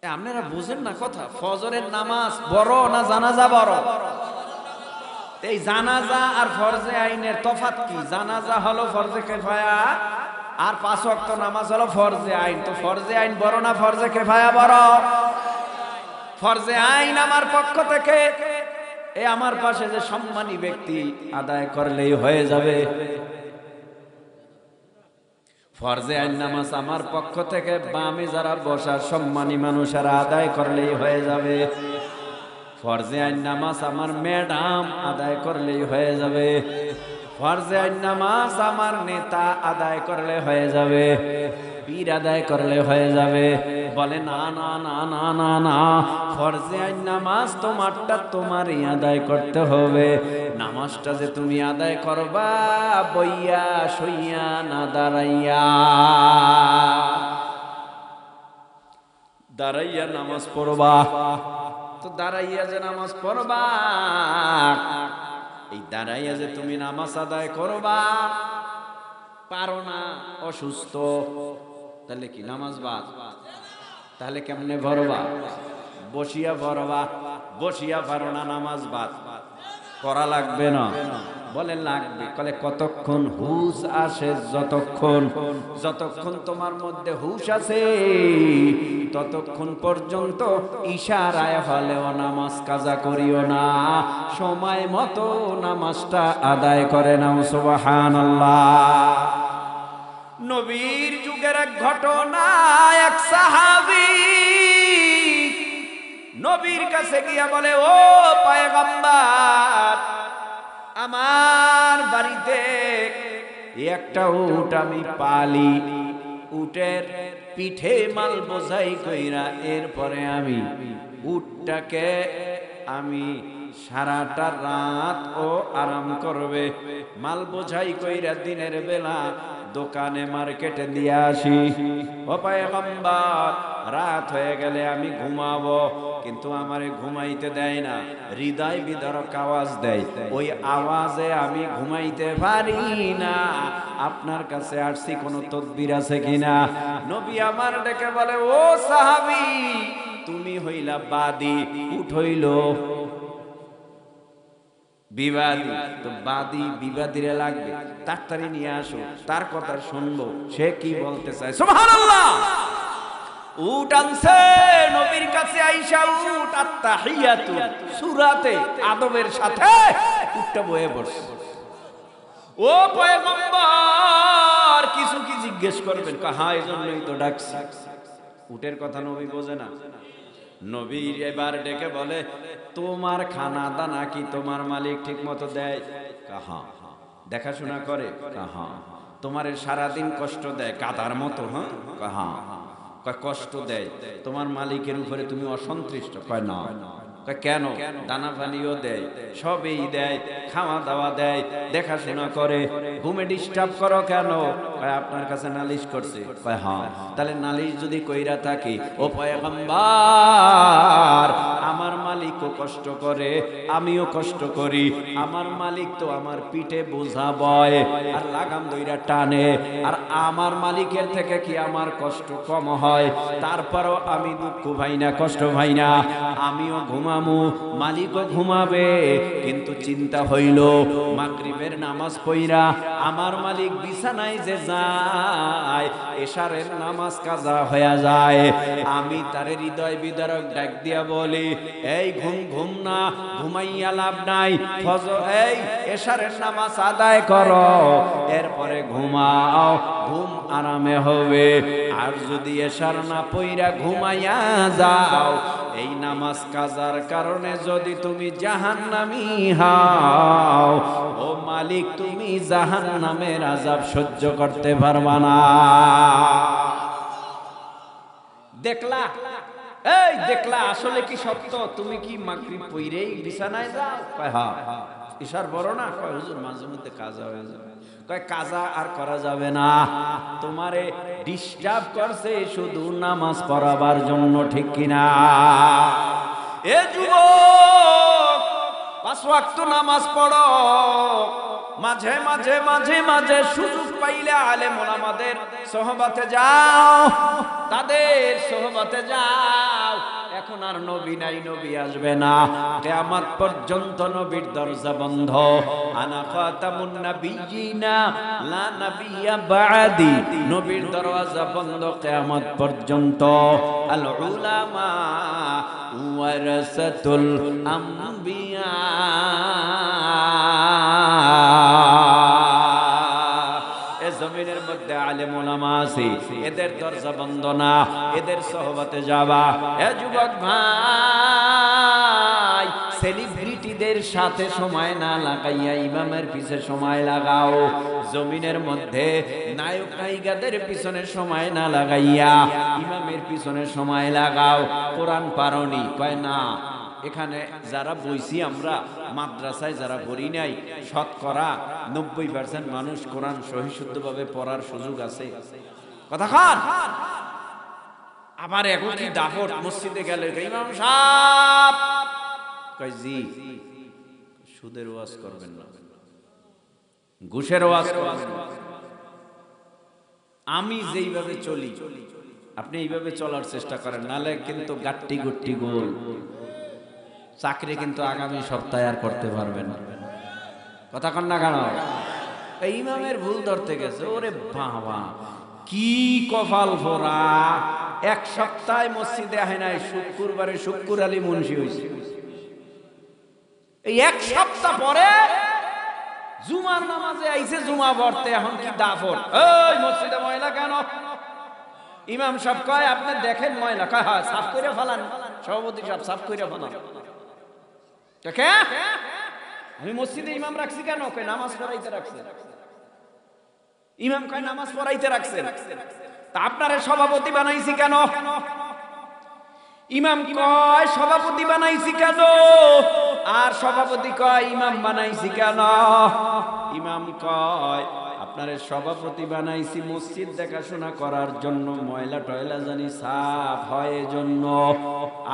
আপনারা বুঝেন না কথা। ফজরের নামাজ বড় না জানাজা বড়? এই জানাজা আর ফরজে আইনের তফাৎ কি? জানাজা হলো ফরজে কিফায়া, আর 5 ওয়াক্ত নামাজ হলো ফরজে আইন। তো ফরজে আইন বড় না ফরজে কিফায়া বড়? ফরজে আইন আমার পক্ষ থেকে আমার পাশে যে সম্মানী ব্যক্তি আদায় করলেই হয়ে যাবে। ফরজে আইন নামাজ আমার পক্ষ থেকে বামে যারা বসা সম্মানী মানুষেরা আদায় করলেই হয়ে যাবে। ফরজে আইন নামাজ আমার ম্যাডাম আদায় করলেই হয়ে যাবে। ফরজে আইন নামাজ আমার নেতা আদায় করলে হয়ে যাবে, পীর আদায় করলে হয়ে যাবে। বলে না না না না না না, ফরজে আইন নামাজ তোমারটা তোমারই আদায় করতে হবে। নামাজটা যে তুমি আদায় করবা বইয়া সইয়া না দাঁড়াইয়া। দাঁড়াইয়া নামাজ পড়বা, তো দাঁড়াইয়া যে নামাজ পড়বা, এই দাঁড়াইয়া যে তুমি নামাজ আদায় করবা পারো না, অসুস্থ, তাহলে কি নামাজ বাদ? তাহলে কেমনে পড়বা? বসিয়া পড়বা। বসিয়া পারো না, নামাজ বাদ। করা লাগবে না? বলে লাগবে। কলে কতক্ষণ? হুশ আসে যতক্ষণ। যতক্ষণ তোমার মধ্যে হুশ আছে ততক্ষণ পর্যন্ত ইশারায় হলেও নামাজ কাজা করিও না, সময় মতো নামাজটা আদায় করে নাও। সুবহানাল্লাহ। নবীর যুগের এক ঘটনা, এক সাহাবী নবীর কাছে গিয়া বলে, ও পয়গম্বর, আমার বাড়িতে একটা উট আমি পালি, উটের পিঠে মাল বোঝাই কইরা এরপরে আমি উটটাকে আমি সারাটা রাত ও আরাম করবে, মাল বোঝাই কইরা দিনের বেলা দোকানে মার্কেটে দিয়ে আসি। ও পয়গম্বর, রাত হয়ে গেলে আমি ঘুমাবো, কিন্তু আমারে ঘুমাইতে দেয় না, হৃদয় বিদারক আওয়াজ দেয়, ওই আওয়াজে আমি ঘুমাইতে পারি না। আপনার কাছে আসছি, কোনো তদবির আছে কিনা? নবী আমার ডেকে বলে, ও সাহাবী, তুমি হইলা বাদী, উঠ হইল বিবাদী। তো বাদী বিবাদীরে লাগবে, তাড়াতাড়ি নিয়ে আসো, তার কথা শুনবো, সে কি বলতে চায়। সুবহানাল্লাহ। উট আনছে নবীর কাছে আইসা উট আত্তাহিয়াতু সূরাতে আদবের সাথে উটটা বয়ে পড়ছে। ও পয়গম্বর কিছু কি জিজ্ঞেস করবেন? হ্যাঁ এজন্যই তো ডাকছি। উটের কথা নবী বোঝে না। নবী এবার ডেকে বলে, তোমার খানা দানা কি তোমার মালিক ঠিক মতো দেয়? হ্যাঁ। দেখাশোনা করে? হ্যাঁ। তোমার সারাদিন কষ্ট দেয় কাদার মতো? হ্যাঁ। কষ্ট দেয়। তোমার মালিকের উপরে তুমি অসন্তুষ্ট? কয় না। কেন? দানা পানিও দেয়, সবই দেয়, খাওয়া দাওয়া দেয়, দেখাশোনা করে। ঘুমে ডিস্টার্ব করো কেন? আপনার কাছে নালিশ করছে। কয় হ্যাঁ। তাহলে নালিশ যদি কইরা থাকি, ও পয়গম্বর আমার মালিকও কষ্ট করে, আমিও কষ্ট করি। আমার মালিক তো আমার পিঠে বোঝা বয় আর লাগাম দইরা টানে, আর আমার মালিকের থেকে কি আমার কষ্ট কম হয়? তারপরও আমি দুঃখ ভাই না, কষ্ট ভাই না। আমিও ঘুমামু, মালিকও ঘুমাবে। কিন্তু চিন্তা হইল মাগরিবের নামাজ পড়া আমার মালিক বিছানায় যে যায়, এশারের নামাজ কাজা হয়ে যায়। আমি তার হৃদয় বিদারক ডাক দিয়া বলি, এই ঘুম না, ঘুমাইয়া লাভ নাই। ফজর এই এশারের নামাজ আদায় করো, এরপরে ঘুমাও, ঘুম আরামে হবে। আর যদি এশার না পইরা ঘুমাইয়া যাও, এই নামাজ কাজার কারণে যদি তুমি জাহান্নামী হও, ও মালিক তুমি জাহান্নামের আযাব সহ্য করতে পারবা না। দেখলা? এই দেখলা আসলে কি সত্য? তুমি কি মাগরিব পইরেই বিছানায় যাও? কয় হ্যাঁ। ইশার বড় না? কয় হুজুর মাঝে মধ্যে কাজা হয়ে যাবে। কয় কাজা আর করা যাবে না, তোমারে ডিস্টার্ব করছে শুধু নামাজ পড়াবার জন্য, ঠিক কিনা? এ যুবক, 5 ওয়াক্ত নামাজ পড়ো, মাঝে মাঝে মাঝে মাঝে সুযোগ পাইলে আলেম ওলামাদের সোহবতে যাও, তাদের সোহবতে যাও। এখন আর নবী নাই, নবী আসবে না, কিয়ামত পর্যন্ত নবীর দরজা বন্ধ। আনা খাতামুন নাবিয়িনা লা নাবিয়্যা বা'দি, নবীর দরজা বন্ধ কিয়ামত পর্যন্ত। আল উলামা ওয়ারাসাতুল আম্বিয়া, জমিনের মধ্যে আলেম ওলামা আছে, এদের দরজা বন্ধ না, এদের সোহবতে যাবা। এ যুবক ভাই, সেলিব্রিটিদের সাথে সময় না লাগাইয়া ইমামের পিছে সময় লাগাও। জমিনের মধ্যে নায়ক নায়িকাদের পিছনে সময় না লাগাইয়া ইমামের পিছনে সময় লাগাও। কোরআন পারোনি? কয় না। এখানে যারা বইছি আমরা, মাদ্রাসায় যারা পড়ি নাই, শতকরা 90% মানুষ কোরআন সহিশুদ্ধভাবে পড়ার সুযোগ আছে। কথা খান। আবার এখন কি দাফট, মসজিদে গেলে ইমাম সাহেব কয় জি, সুদের ওয়াজ করবেন না, ঘুষের ওয়াজ করবেন না। আমি যেইভাবে চলি আপনি এইভাবে চলার চেষ্টা করেন, নালে কিন্তু গাট্টি গুট্টি গোল। চাকরি কিন্তু আগামী সপ্তাহে আর করতে পারবেন না। কথা কন না কেন? এই ইমামের ভুল ধরতে গেছে। ওরে বাবা, কি কপাল ফোরা! 1 সপ্তাহ মসজিদে আহে নাই, শুক্রবারে শুক্কুর আলী মুন্সি হইছে। এই 1 সপ্তাহ পরে জুমার নামাজে আইছে, জুমা পড়তে। এখন কি দাফট, এই মসজিদে ময়লা কেন? ইমাম সাহেব কয় আপনি দেখেন ময়লা। কয় হ্যাঁ, সাফ করে ফেলান। সভাপতি সাহেব সাফ করে ফেলান। আমি মসজিদে ইমাম রাখছি কেন? কয় নামাজ পড়াইতে রাখছে। ইমাম কয় নামাজ পড়াইতে রাখছে, তা আপনারে সভাপতি বানাইছি কেন? ইমাম কয় সভাপতি বানাইছি কেন? আর সভাপতি কয় ইমাম বানাইছি কেন? ইমাম কয় আপনারে সভাপতি বানাইছি মসজিদ দেখাশোনা করার জন্য, ময়লা টয়লা জানি সাফ হয় এজন্য।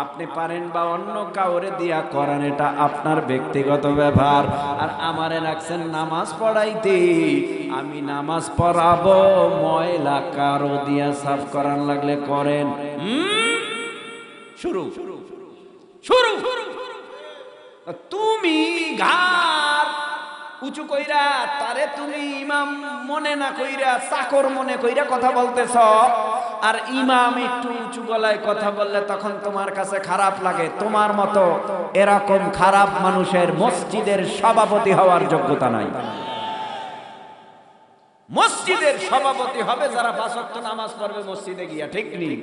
আপনি পারেন বা অন্য কাউরে দিয়া করান, এটা আপনার ব্যক্তিগত ব্যাপার। আর আমারে রাখছেন নামাজ পড়াইতে, আমি নামাজ পড়াবো, ময়লা কারো দিয়া সাফ করান লাগলে করেন। শুরু শুরু শুরু। তুমি ঘাড় উঁচু কইরা তারে তুমি ইমাম মনে না কইরা চাকর মনে কইরা কথা বলতেছ, আর ইমাম একটু উঁচু গলায় কথা বললে তখন তোমার কাছে খারাপ লাগে, তোমার মতো এরকম খারাপ মানুষের মসজিদের সভাপতি হওয়ার যোগ্যতা নাই। মসজিদের সভাপতি হবে যারা 5 ওয়াক্ত নামাজ পড়বে মসজিদে গিয়া, ঠিক নেই?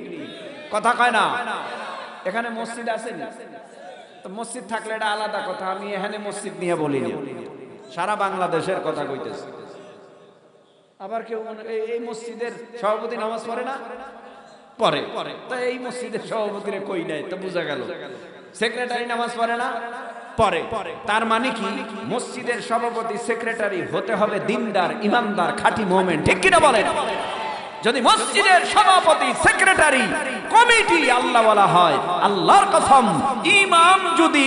কথা কয় না? এখানে মসজিদ আছে না? তো মসজিদ থাকলে এটা আলাদা কথা, আমি এখানে মসজিদ নিয়ে বলিনি, সারা বাংলাদেশের কথা কইতেছি। আবার কেউ এই মসজিদের সভাপতি নামাজ পড়ে না, পড়ে, তো এই মসজিদের সভাপতিরে কই নাই, তো বোঝা গেল সেক্রেটারি নামাজ পড়ে না, পড়ে। তার মানে কি মসজিদের সভাপতি সেক্রেটারি হতে হবে দিনদার, ইমানদার, খাঁটি মুমিন, ঠিক কিনা বলেন? যদি মসজিদের সভাপতি সেক্রেটারি কমিটি আল্লাহওয়ালা হয়, আল্লাহর কসম ইমাম যদি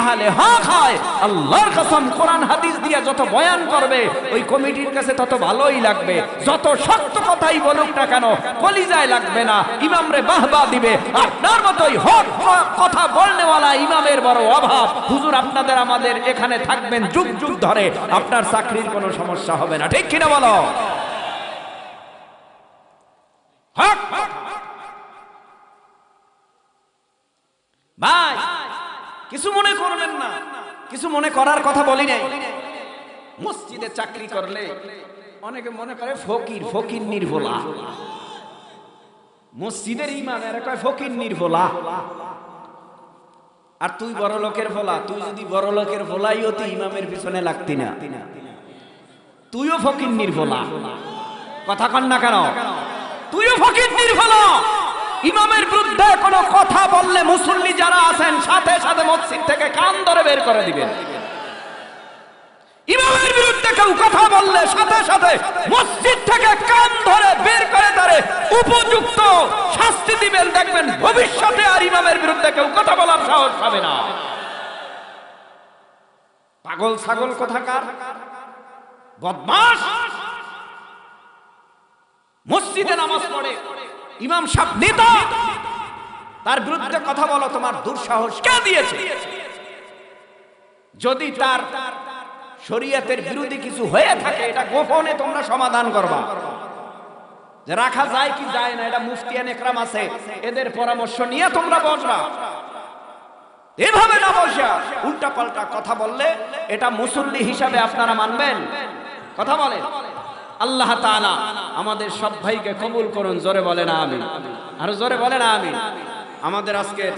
আহলে হক হয়, আল্লাহর কসম কোরআন হাদিস দিয়ে যত বয়ান করবে ওই কমিটির কাছে তত ভালোই লাগবে। যত শক্ত কথাই বলুক না কেন কলিজায় লাগবে না, ইমামরে বাহবা দিবে। আপনার মতোই হক কথা বলনেওয়ালা ইমামের বড় অভাব। হুজুর আপনাদের আমাদের এখানে থাকবেন যুগ যুগ ধরে, আপনার চাকরির কোনো সমস্যা হবে না, ঠিক কিনা বলো? ভাই কিছু মনে করবেন না, কিছু মনে করার কথা বলি নাই। মসজিদে চাকরি করলে অনেকে মনে করে ফকির, ফকির নির্ভোলা। মসজিদের ইমাম এরা কয় ফকির নির্ভোলা, আর তুই বড় লোকের ভোলা। তুই যদি বড় লোকের ভোলাই হতি ইমামের পিছনে লাগতি না, তুইও ফকির নির্ভোলা। কথা কন না কেন? তুইও ফকির নির্ভোলা। ইমামের বিরুদ্ধে কোনো কথা বললে মুসল্লি যারা আছেন সাথে সাথে মসজিদ থেকে কান ধরে বের করে দিবেন। ইমামের বিরুদ্ধে কেউ কথা বললে সাথে সাথে মসজিদ থেকে কান ধরে বের করে তারে উপযুক্ত শাস্তি দিবেন। দেখবেন ভবিষ্যতে আর ইমামের বিরুদ্ধে কেউ কথা বলার সাহস পাবে না। পাগল ছাগল কোথাকার, বদমাশ। মসজিদে নামাজ পড়ে ইমাম সাহেব নেতা, তার বিরুদ্ধে কথা বলো, তোমার দুঃসাহস কে দিয়েছে? যদি তার শরীয়তের বিরোধী কিছু হয়ে থাকে এটা গোপনে তোমরা সমাধান করবা। যে রাখা যায় কি যায় না এটা মুফতিয়ান একরাম আছে, এদের পরামর্শ নিয়ে তোমরা বসবা। এভাবে না বসা উল্টা পাল্টা কথা বললে এটা মুসল্লি হিসাবে আপনারা মানবেন? কথা বলেন। আল্লাহ তাআলা আমাদের সব ভাইকে কবুল করুন, জোরে বলেন আমিন, আর জোরে বলেন আমিন। আমাদের আজকের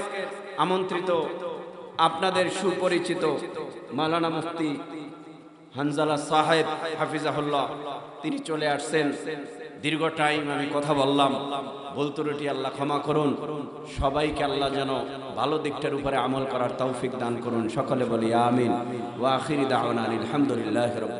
আমন্ত্রিত আপনাদের সুপরিচিত মাওলানা মুফতি হানজালা সাহেব হাফিজাহুল্লাহ তিনি চলে আসছেন। দীর্ঘ টাইম আমি কথা বললাম, ভুল ত্রুটি আল্লাহ ক্ষমা করুন। সবাইকে আল্লাহ যেন ভালো দিকটার উপরে আমল করার তৌফিক দান করুন। সকলে বলি আমিন। ওয়া আখিরি দাওয়ানা আলহামদুলিল্লাহি রাব্বিল